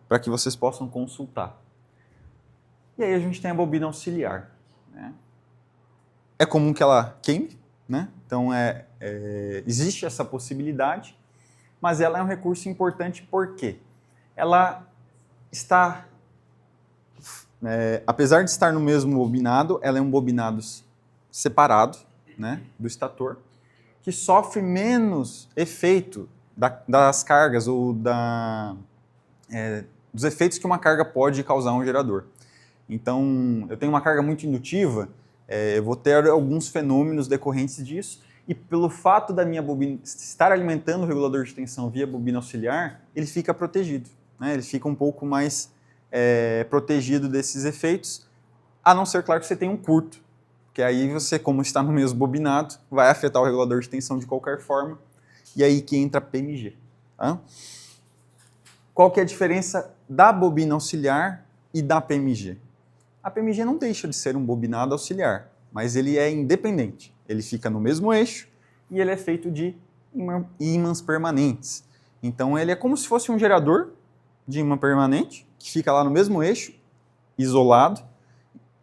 para que vocês possam consultar. E aí a gente tem a bobina auxiliar, né? É comum que ela queime, né? Então existe essa possibilidade, mas ela é um recurso importante porque ela está, apesar de estar no mesmo bobinado, ela é um bobinado separado, né, do estator, que sofre menos efeito das cargas ou dos efeitos que uma carga pode causar a um gerador. Então, eu tenho uma carga muito indutiva, eu vou ter alguns fenômenos decorrentes disso, e pelo fato da minha bobina estar alimentando o regulador de tensão via bobina auxiliar, ele fica protegido, né? Ele fica um pouco mais protegido desses efeitos, a não ser, claro, que você tenha um curto, que aí você, como está no mesmo bobinado, vai afetar o regulador de tensão de qualquer forma, e aí que entra a PMG. Tá? Qual que é a diferença da bobina auxiliar e da PMG? A PMG não deixa de ser um bobinado auxiliar, mas ele é independente. Ele fica no mesmo eixo e ele é feito de ímãs permanentes. Então ele é como se fosse um gerador de ímã permanente, que fica lá no mesmo eixo, isolado.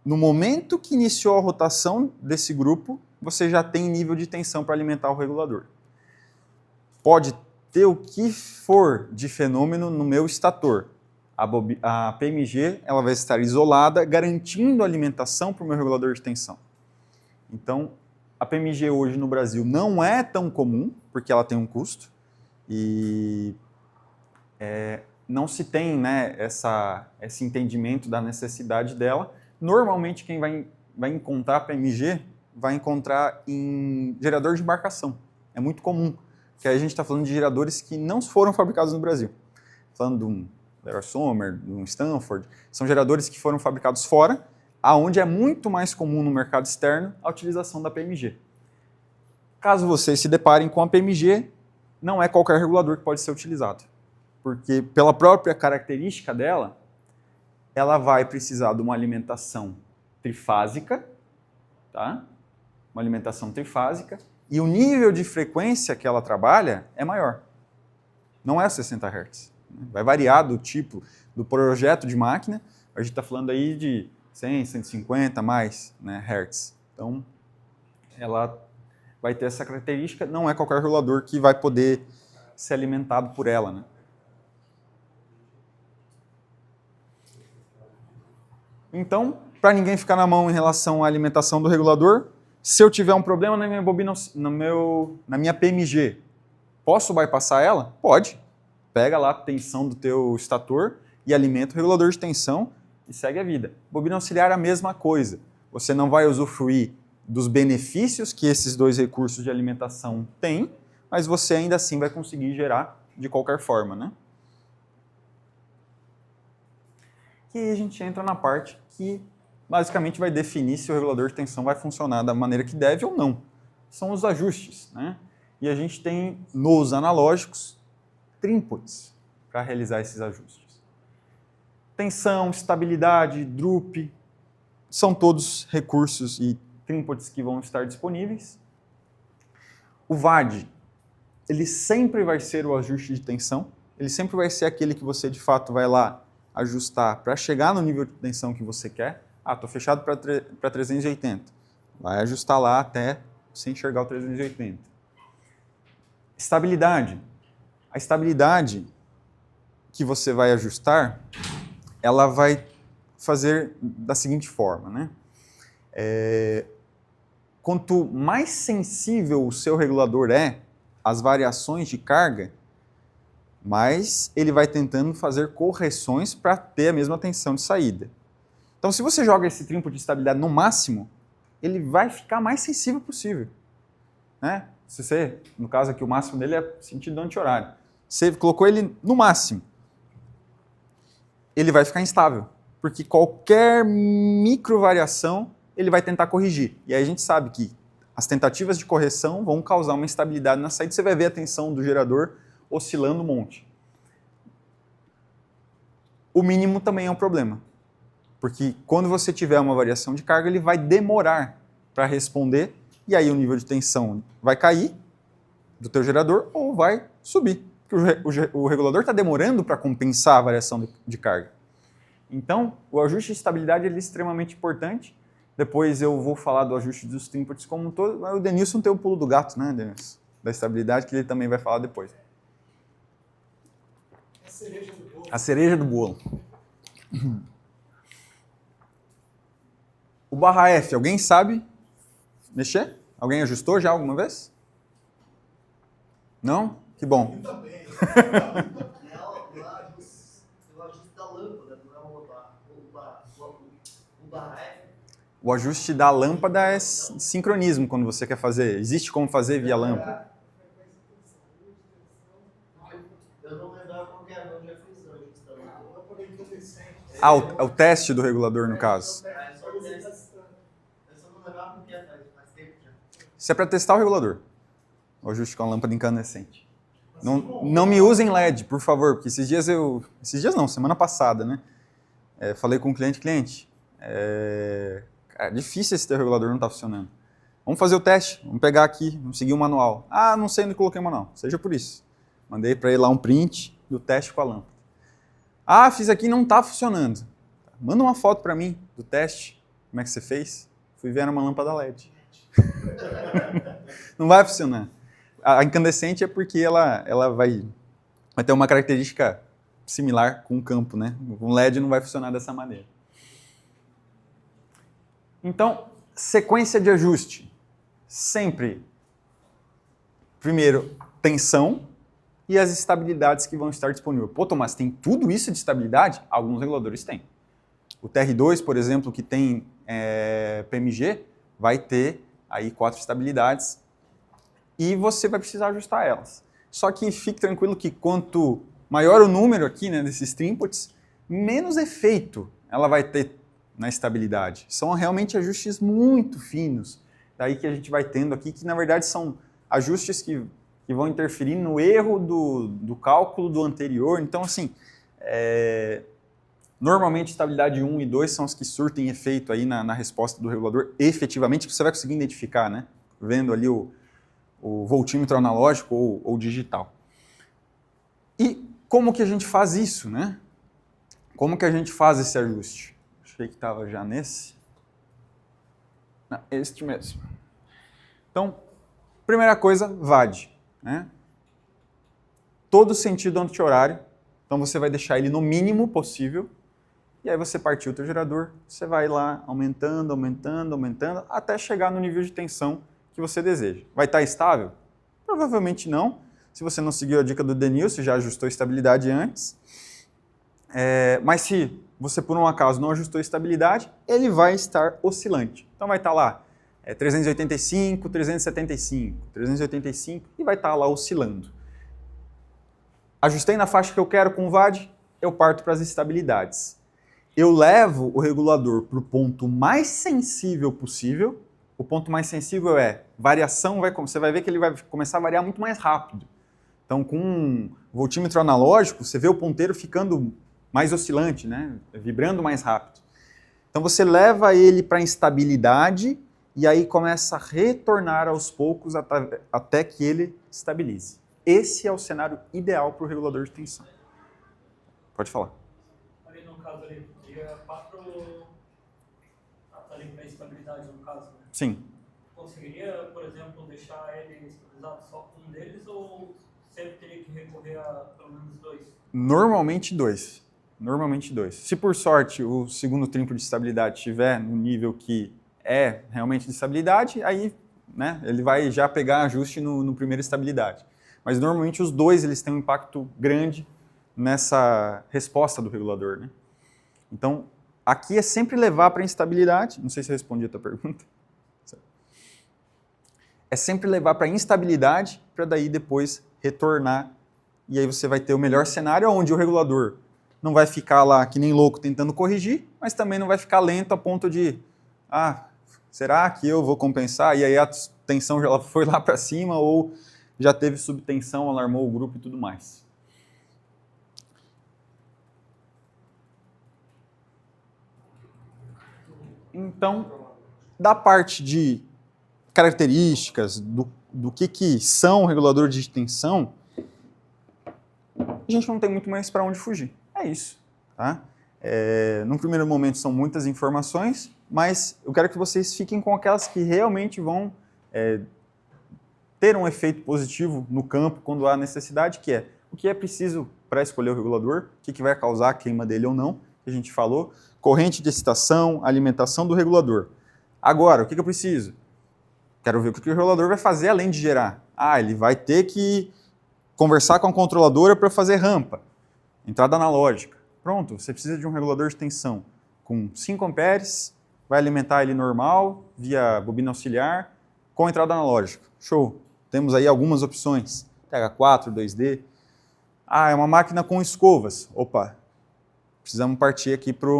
No momento que iniciou a rotação desse grupo, você já tem nível de tensão para alimentar o regulador. Pode ter o que for de fenômeno no meu estator. A PMG ela vai estar isolada, garantindo a alimentação para o meu regulador de tensão. Então, a PMG hoje no Brasil não é tão comum, porque ela tem um custo, e não se tem, né, esse entendimento da necessidade dela. Normalmente, quem vai encontrar a PMG vai encontrar em gerador de embarcação. É muito comum, porque aí a gente está falando de geradores que não foram fabricados no Brasil. Falando de um Leroy Sommer, de um Stanford, são geradores que foram fabricados fora, aonde é muito mais comum no mercado externo a utilização da PMG. Caso vocês se deparem com a PMG, não é qualquer regulador que pode ser utilizado, porque pela própria característica dela, ela vai precisar de uma alimentação trifásica, tá? Uma alimentação trifásica, e o nível de frequência que ela trabalha é maior. Não é 60 Hz. Vai variar do tipo, do projeto de máquina, a gente está falando aí de 100, 150 mais, né, Hertz. Então, ela vai ter essa característica, não é qualquer regulador que vai poder ser alimentado por ela, né? Então, para ninguém ficar na mão em relação à alimentação do regulador, se eu tiver um problema na minha bobina, na minha PMG, posso bypassar ela? Pode. Pega lá a tensão do teu estator e alimenta o regulador de tensão e segue a vida. Bobina auxiliar é a mesma coisa. Você não vai usufruir dos benefícios que esses dois recursos de alimentação têm, mas você ainda assim vai conseguir gerar de qualquer forma, né? E aí a gente entra na parte que basicamente vai definir se o regulador de tensão vai funcionar da maneira que deve ou não. São os ajustes, né? E a gente tem nos analógicos inputs para realizar esses ajustes. Tensão, estabilidade, droop, são todos recursos e inputs que vão estar disponíveis. O VAD, ele sempre vai ser o ajuste de tensão, ele sempre vai ser aquele que você de fato vai lá ajustar para chegar no nível de tensão que você quer. Ah, estou fechado para 380. Vai ajustar lá até você enxergar o 380. Estabilidade. A estabilidade que você vai ajustar, ela vai fazer da seguinte forma, né? quanto mais sensível o seu regulador é às variações de carga, mais ele vai tentando fazer correções para ter a mesma tensão de saída. Então, se você joga esse trímpode de estabilidade no máximo, ele vai ficar mais sensível possível. Né? Se você, no caso aqui, o máximo dele é sentido anti-horário. Você colocou ele no máximo, ele vai ficar instável, porque qualquer micro variação ele vai tentar corrigir. E aí a gente sabe que as tentativas de correção vão causar uma instabilidade na saída, você vai ver a tensão do gerador oscilando um monte. O mínimo também é um problema, porque quando você tiver uma variação de carga, ele vai demorar para responder, e aí o nível de tensão vai cair do teu gerador ou vai subir, porque o regulador está demorando para compensar a variação de carga. Então, o ajuste de estabilidade ele é extremamente importante. Depois eu vou falar do ajuste dos trímpodes como um todo, mas o Denilson tem o pulo do gato, né, Denilson? Da estabilidade, que ele também vai falar depois. A cereja do bolo. A cereja do bolo. O barra F, alguém sabe mexer? Alguém ajustou já alguma vez? Não? Que bom. Também. O ajuste da lâmpada, não é o barra F. O ajuste da lâmpada é sincronismo quando você quer fazer. Existe como fazer via lâmpada. Eu não lembrava qual que era, eu já fiz o ajuste da lâmpada. Lâmpada incandescente. Ah, o teste do regulador, no caso. Eu só não lembrava qual que era, faz tempo já. Isso é para testar o regulador. O ajuste com a lâmpada incandescente. Não me usem LED, por favor, porque esses dias não, semana passada, né? Falei com o cliente, é difícil esse teu regulador não tá funcionando. Vamos fazer o teste, vamos pegar aqui, vamos seguir o manual. Ah, não sei onde coloquei o manual, seja por isso. Mandei para ele lá um print do teste com a lâmpada. Ah, fiz aqui e não tá funcionando. Manda uma foto para mim do teste, como é que você fez? Fui ver uma lâmpada LED. Não vai funcionar. A incandescente é porque ela vai ter uma característica similar com o campo, né? Com LED não vai funcionar dessa maneira. Então, sequência de ajuste. Sempre, primeiro, tensão e as estabilidades que vão estar disponíveis. Pô, Tomás, tem tudo isso de estabilidade? Alguns reguladores têm. O TR2, por exemplo, que tem PMG, vai ter aí 4 estabilidades e você vai precisar ajustar elas. Só que fique tranquilo que quanto maior o número aqui, né, desses trímpodes, menos efeito ela vai ter na estabilidade. São realmente ajustes muito finos, daí que a gente vai tendo aqui, que na verdade são ajustes que vão interferir no erro do cálculo do anterior. Então, assim, normalmente estabilidade 1 e 2 são as que surtem efeito aí na resposta do regulador, efetivamente, que você vai conseguir identificar, né? Vendo ali o voltímetro analógico ou digital. E como que a gente faz isso, né? Como que a gente faz esse ajuste? Achei que estava já nesse. Não, este mesmo. Então, primeira coisa, VAD. Né? Todo sentido anti-horário. Então você vai deixar ele no mínimo possível. E aí você partiu o teu gerador, você vai lá aumentando, aumentando, aumentando, até chegar no nível de tensão que você deseja. Vai estar estável? Provavelmente não. Se você não seguiu a dica do Denilson, já ajustou a estabilidade antes. Mas se você, por um acaso, não ajustou a estabilidade, ele vai estar oscilante. Então vai estar lá 385, 375, 385 e vai estar lá oscilando. Ajustei na faixa que eu quero com o VAD, eu parto para as estabilidades. Eu levo o regulador para o ponto mais sensível possível. O ponto mais sensível é variação, você vai ver que ele vai começar a variar muito mais rápido. Então, com um voltímetro analógico, você vê o ponteiro ficando mais oscilante, né? Vibrando mais rápido. Então, você leva ele para a instabilidade e aí começa a retornar aos poucos até que ele estabilize. Esse é o cenário ideal para o regulador de tensão. Pode falar. Ali no caso ali, teria 4 ali para estabilidade no caso, né? Sim. Conseguiria, por exemplo, deixar ele estabilizado só com um deles ou sempre teria que recorrer a pelo menos 2? Normalmente 2. Se por sorte o segundo trímpode de estabilidade estiver no nível que é realmente de estabilidade, aí, né, ele vai já pegar ajuste no primeiro estabilidade. Mas normalmente os dois eles têm um impacto grande nessa resposta do regulador, né? Então, aqui é sempre levar para instabilidade, não sei se eu respondi a tua pergunta. É sempre levar para instabilidade para daí depois retornar. E aí você vai ter o melhor cenário onde o regulador não vai ficar lá que nem louco tentando corrigir, mas também não vai ficar lento a ponto de, será que eu vou compensar? E aí a tensão já foi lá para cima ou já teve subtensão, alarmou o grupo e tudo mais. Então, da parte de características, do que são reguladores de tensão, a gente não tem muito mais para onde fugir. É isso. Tá? Num primeiro momento são muitas informações, mas eu quero que vocês fiquem com aquelas que realmente vão ter um efeito positivo no campo quando há necessidade, que é o que é preciso para escolher o regulador, o que vai causar a queima dele ou não, que a gente falou, corrente de excitação, alimentação do regulador. Agora, o que eu preciso? Quero ver o que o regulador vai fazer além de gerar. Ele vai ter que conversar com a controladora para fazer rampa, entrada analógica. Pronto, você precisa de um regulador de tensão com 5 amperes, vai alimentar ele normal, via bobina auxiliar, com entrada analógica. Show! Temos aí algumas opções, TH4, 2D. É uma máquina com escovas. Opa, precisamos partir aqui para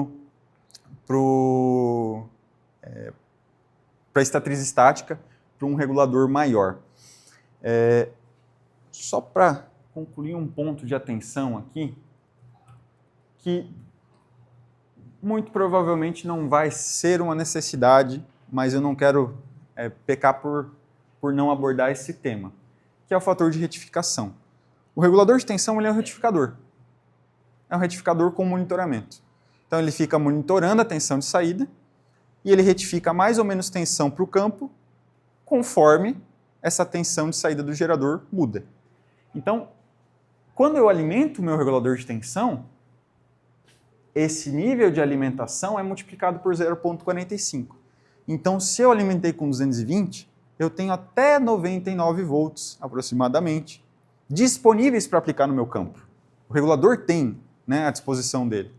a estatriz estática, para um regulador maior. Só para concluir um ponto de atenção aqui, que muito provavelmente não vai ser uma necessidade, mas eu não quero pecar por não abordar esse tema, que é o fator de retificação. O regulador de tensão ele é um retificador. É um retificador com monitoramento. Então ele fica monitorando a tensão de saída e ele retifica mais ou menos tensão para o campo conforme essa tensão de saída do gerador muda. Então, quando eu alimento o meu regulador de tensão, esse nível de alimentação é multiplicado por 0,45. Então, se eu alimentei com 220, eu tenho até 99 volts, aproximadamente, disponíveis para aplicar no meu campo. O regulador tem, né, à disposição dele.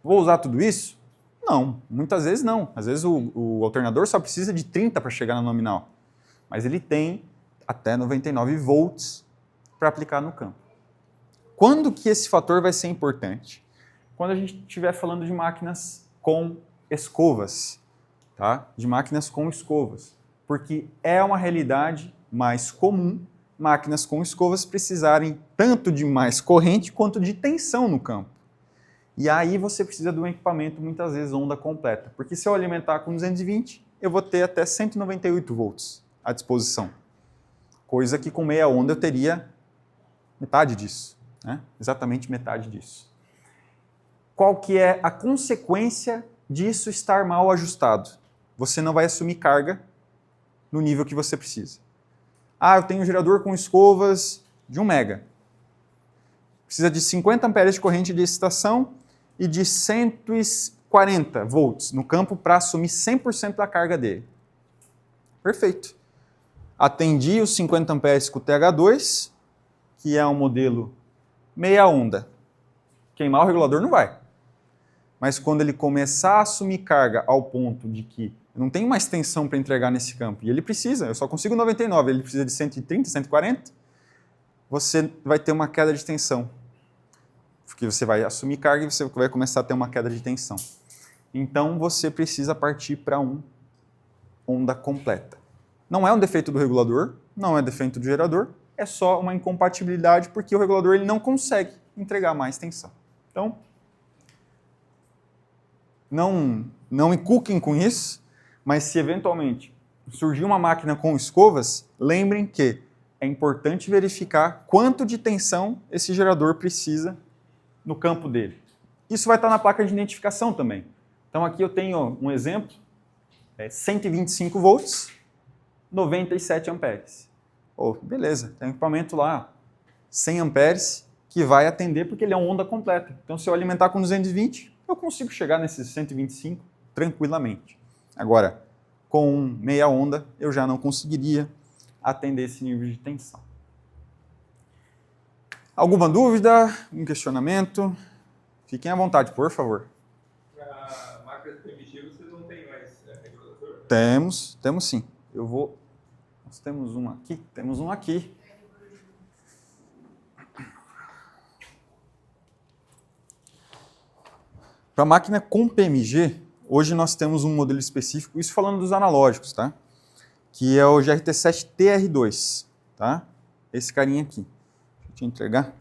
Vou usar tudo isso? Não, muitas vezes não. Às vezes o alternador só precisa de 30 para chegar na nominal. Mas ele tem até 99 volts para aplicar no campo. Quando que esse fator vai ser importante? Quando a gente estiver falando de máquinas com escovas, tá? De máquinas com escovas. Porque é uma realidade mais comum máquinas com escovas precisarem tanto de mais corrente quanto de tensão no campo. E aí você precisa de um equipamento, muitas vezes, onda completa. Porque se eu alimentar com 220, eu vou ter até 198 volts à disposição. Coisa que com meia onda eu teria metade disso, né? Exatamente metade disso. Qual que é a consequência disso estar mal ajustado? Você não vai assumir carga no nível que você precisa. Eu tenho um gerador com escovas de 1 mega. Precisa de 50 amperes de corrente de excitação e de 140 volts no campo para assumir 100% da carga dele. Perfeito. Atendi os 50 amperes com o TH2, que é um modelo meia onda. Queimar o regulador não vai. Mas quando ele começar a assumir carga ao ponto de que eu não tenho mais tensão para entregar nesse campo, e ele precisa, eu só consigo 99, ele precisa de 130, 140, você vai ter uma queda de tensão. Porque você vai assumir carga e você vai começar a ter uma queda de tensão. Então você precisa partir para uma onda completa. Não é um defeito do regulador, não é defeito do gerador, é só uma incompatibilidade porque o regulador ele não consegue entregar mais tensão. Então, não encuquem com isso, mas se eventualmente surgir uma máquina com escovas, lembrem que é importante verificar quanto de tensão esse gerador precisa no campo dele. Isso vai estar na placa de identificação também. Então aqui eu tenho um exemplo, 125 volts, 97 amperes. Beleza, tem um equipamento lá, 100 amperes, que vai atender porque ele é uma onda completa. Então se eu alimentar com 220, eu consigo chegar nesses 125 tranquilamente. Agora, com meia onda eu já não conseguiria atender esse nível de tensão. Alguma dúvida? Um questionamento? Fiquem à vontade, por favor. Para máquinas PMG vocês não têm mais regulador? Temos sim. Nós temos um aqui. Para máquina com PMG, hoje nós temos um modelo específico, isso falando dos analógicos, tá? Que é o GRT7TR2, tá? Esse carinha aqui. Deixa eu te entregar.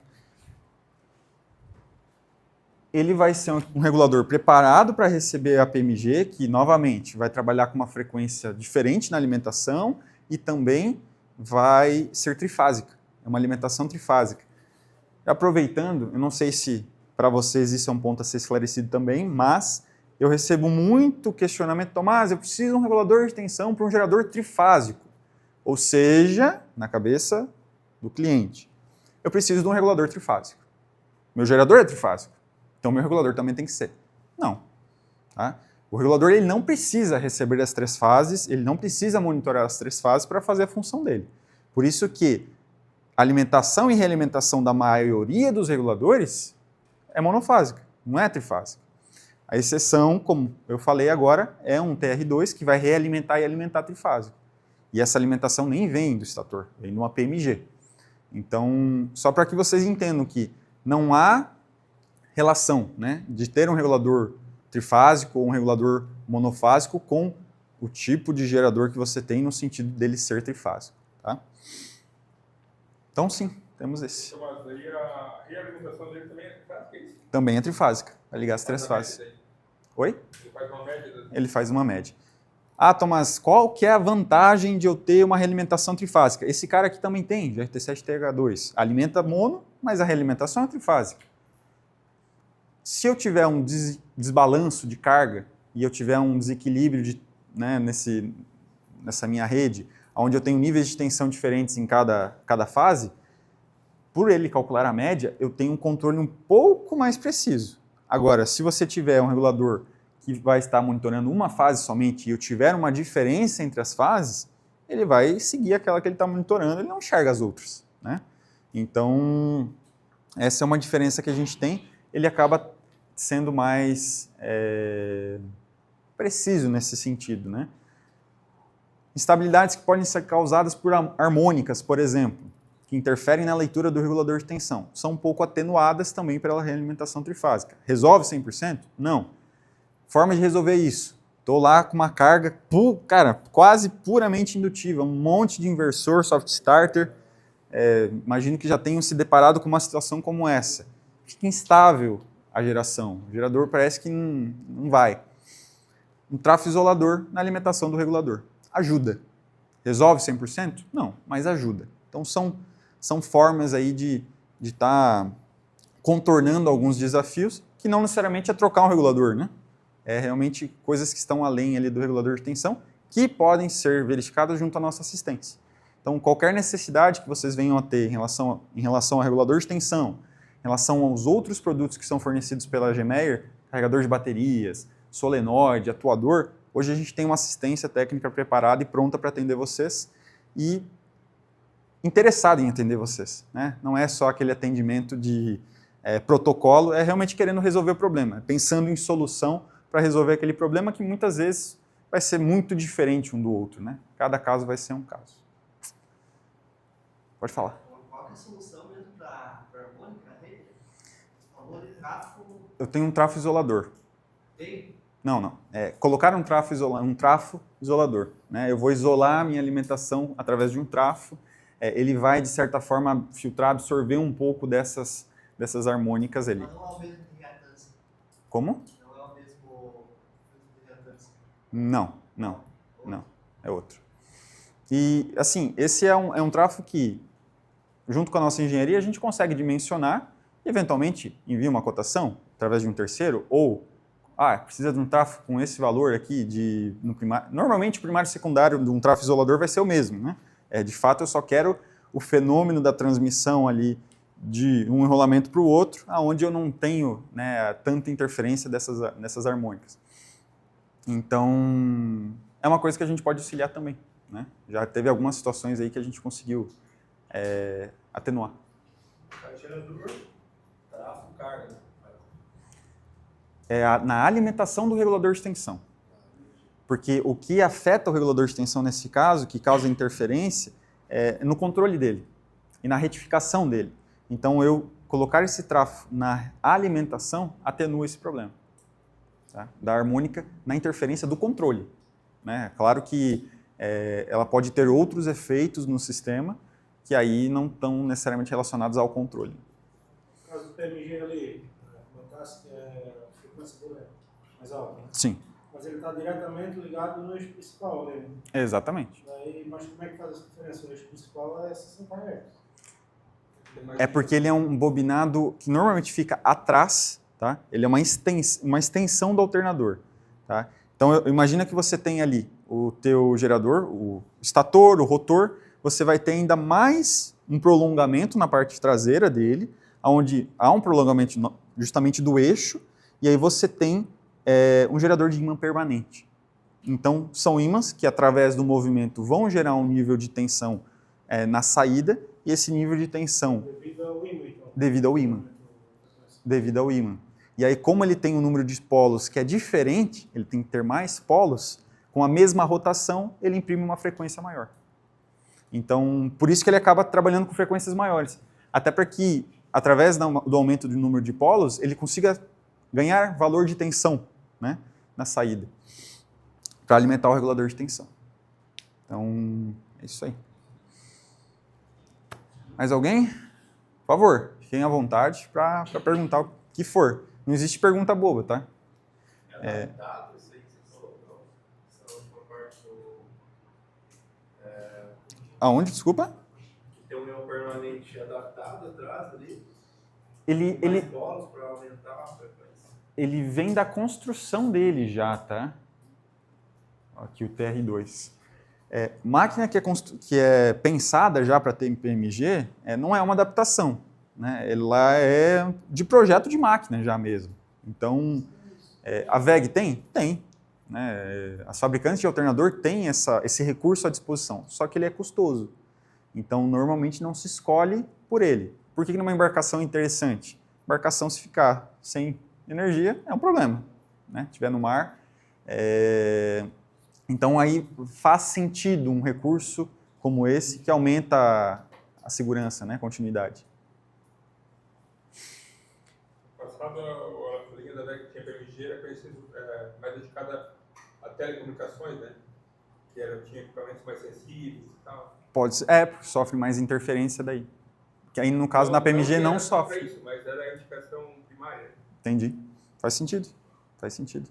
Ele vai ser um regulador preparado para receber a PMG, que novamente vai trabalhar com uma frequência diferente na alimentação e também vai ser trifásica. É uma alimentação trifásica. Aproveitando, eu não sei se para vocês isso é um ponto a ser esclarecido também, mas eu recebo muito questionamento: Tomás, eu preciso de um regulador de tensão para um gerador trifásico. Ou seja, na cabeça do cliente, eu preciso de um regulador trifásico. Meu gerador é trifásico, então meu regulador também tem que ser. Não. Tá? O regulador ele não precisa receber as 3 fases, ele não precisa monitorar as 3 fases para fazer a função dele. Por isso que a alimentação e realimentação da maioria dos reguladores é monofásica, não é trifásica. A exceção, como eu falei agora, é um TR2 que vai realimentar e alimentar trifásico. E essa alimentação nem vem do estator, vem de uma PMG. Então, só para que vocês entendam que não há relação, né, de ter um regulador trifásico ou um regulador monofásico com o tipo de gerador que você tem no sentido dele ser trifásico. Tá? Então, sim, temos esse. Tomás, aí a realimentação dele também é trifásica, é isso? Também é trifásica, vai ligar as 3 fases. Oi? Ele faz uma média? Ele faz uma média. Ah, Tomás, qual que é a vantagem de eu ter uma realimentação trifásica? Esse cara aqui também tem, GRT7TH2. Alimenta mono, mas a realimentação é trifásica. Se eu tiver um desbalanço de carga e eu tiver um desequilíbrio nessa minha rede, onde eu tenho níveis de tensão diferentes em cada fase, por ele calcular a média, eu tenho um controle um pouco mais preciso. Agora, se você tiver um regulador que vai estar monitorando uma fase somente e eu tiver uma diferença entre as fases, ele vai seguir aquela que ele está monitorando, ele não enxerga as outras. Né? Então, essa é uma diferença que a gente tem. Ele acaba sendo mais preciso nesse sentido. Né? Instabilidades que podem ser causadas por harmônicas, por exemplo, que interferem na leitura do regulador de tensão, são um pouco atenuadas também pela realimentação trifásica. Resolve 100%? Não. Forma de resolver isso. Estou lá com uma carga, quase puramente indutiva, um monte de inversor, soft starter. Imagino que já tenham se deparado com uma situação como essa. Fica instável a geração. O gerador parece que não vai. Um trafo isolador na alimentação do regulador. Ajuda. Resolve 100%? Não, mas ajuda. Então são formas aí de estar contornando alguns desafios que não necessariamente é trocar um regulador, né? É realmente coisas que estão além ali do regulador de tensão que podem ser verificadas junto à nossa assistência. Então, qualquer necessidade que vocês venham a ter em relação ao regulador de tensão, em relação aos outros produtos que são fornecidos pela Gemeyer, carregador de baterias, solenoide, atuador, hoje a gente tem uma assistência técnica preparada e pronta para atender vocês e interessado em atender vocês. Né? Não é só aquele atendimento de protocolo, é realmente querendo resolver o problema, pensando em solução para resolver aquele problema que muitas vezes vai ser muito diferente um do outro. Né? Cada caso vai ser um caso. Pode falar. Qual é a solução mesmo para harmônica? Falou de trafo. Eu tenho um trafo isolador. Tem? Não. Colocar um trafo isolador. Né? Eu vou isolar a minha alimentação através de um trafo. Ele vai, de certa forma, filtrar, absorver um pouco dessas harmônicas ali. Mas não é o mesmo de reatância. Como? Não é o mesmo de reatância. Não. É outro. E, assim, esse é um trafo que, junto com a nossa engenharia, a gente consegue dimensionar e, eventualmente, envia uma cotação através de um terceiro, ou, precisa de um trafo com esse valor aqui, normalmente o primário e secundário de um trafo isolador vai ser o mesmo, né? De fato, eu só quero o fenômeno da transmissão ali de um enrolamento para o outro, onde eu não tenho, né, tanta interferência dessas harmônicas. Então, é uma coisa que a gente pode auxiliar também, né? Já teve algumas situações aí que a gente conseguiu atenuar. Gerador, tráfego, carga. Né? Na alimentação do regulador de tensão. Porque o que afeta o regulador de tensão nesse caso, que causa interferência, é no controle dele e na retificação dele. Então, eu colocar esse tráfego na alimentação atenua esse problema, tá? Da harmônica na interferência do controle, né? Claro que ela pode ter outros efeitos no sistema que aí não estão necessariamente relacionados ao controle. No caso do PMG ali, comentasse que a frequência dele é mais alta, né? Sim, Mas ele está diretamente ligado no eixo principal ali, né? exatamente. Mas como é que faz essa diferença? O eixo principal é 60 Hz. É porque ele é um bobinado que normalmente fica atrás, tá? Ele é uma extensão do alternador, tá? Então, imagina que você tem ali o teu gerador, o estator, o rotor, você vai ter ainda mais um prolongamento na parte traseira dele, onde há um prolongamento justamente do eixo, e aí você tem um gerador de ímã permanente. Então, são ímãs que, através do movimento, vão gerar um nível de tensão na saída, e esse nível de tensão... Devido ao ímã, então. Devido ao ímã. Devido ao ímã. E aí, como ele tem um número de polos que é diferente, ele tem que ter mais polos, com a mesma rotação, ele imprime uma frequência maior. Então, por isso que ele acaba trabalhando com frequências maiores. Até para que, através do aumento do número de polos, ele consiga ganhar valor de tensão, né, na saída, para alimentar o regulador de tensão. Então, é isso aí. Mais alguém? Por favor, fiquem à vontade para perguntar o que for. Não existe pergunta boba, tá? Adaptado, isso aí que você falou, não? Essa última parte do... Aonde, desculpa? Que tem um ímã permanente adaptado atrás ali. Ele Mais bolas para aumentar a frequência. ele vem da construção dele já, tá? Aqui o TR2. Máquina que é pensada já para ter PMG, não é uma adaptação, né? Ela é de projeto de máquina já mesmo. Então, a VEG tem? Tem. Né? As fabricantes de alternador têm esse recurso à disposição, só que ele é custoso. Então, normalmente não se escolhe por ele. Por que numa embarcação é interessante? Embarcação, se ficar sem energia, é um problema, né? Se estiver no mar. Então, aí faz sentido um recurso como esse que aumenta a segurança, né? A continuidade. Passado, a linha da VEG que tinha PMG era conhecido, mais dedicada a telecomunicações, né? Que tinha equipamentos mais sensíveis e tal. Pode ser, sofre mais interferência daí. Que aí, no caso, na PMG não sofre. Isso, mas era a indicação primária. Entendi. Faz sentido. Faz sentido.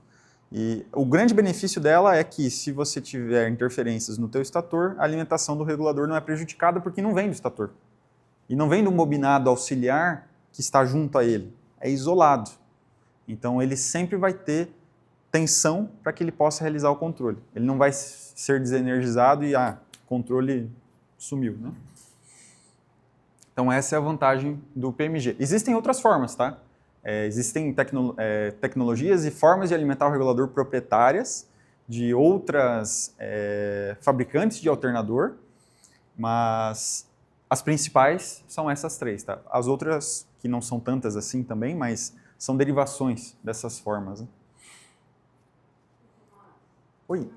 E o grande benefício dela é que, se você tiver interferências no teu estator, a alimentação do regulador não é prejudicada porque não vem do estator. E não vem do bobinado auxiliar que está junto a ele. É isolado. Então, ele sempre vai ter tensão para que ele possa realizar o controle. Ele não vai ser desenergizado e controle sumiu, né? Então, essa é a vantagem do PMG. Existem outras formas, tá? Existem tecnologias e formas de alimentar o regulador proprietárias de outras fabricantes de alternador, mas as principais são essas três, tá? As outras, que não são tantas assim também, mas são derivações dessas formas, né? Oi.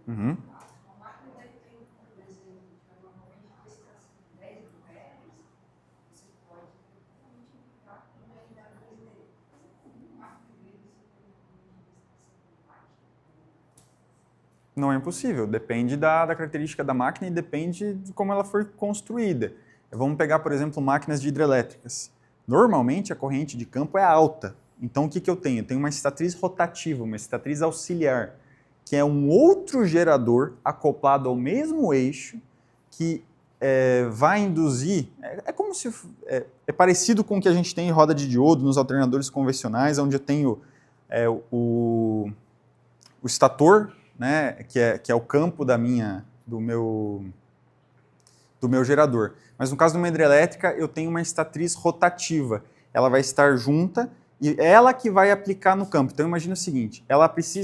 Uhum. Não é impossível, depende da característica da máquina e depende de como ela for construída. Vamos pegar, por exemplo, máquinas de hidrelétricas. Normalmente a corrente de campo é alta, então o que eu tenho? Eu tenho uma estatriz rotativa, uma estatriz auxiliar, que é um outro gerador acoplado ao mesmo eixo que vai induzir... como se... É parecido com o que a gente tem em roda de diodo nos alternadores convencionais, onde eu tenho o estator, né, que é o campo do meu gerador. Mas no caso de uma hidrelétrica, eu tenho uma estatriz rotativa. ela vai estar junta e ela que vai aplicar no campo. Então imagina o seguinte, ela precisa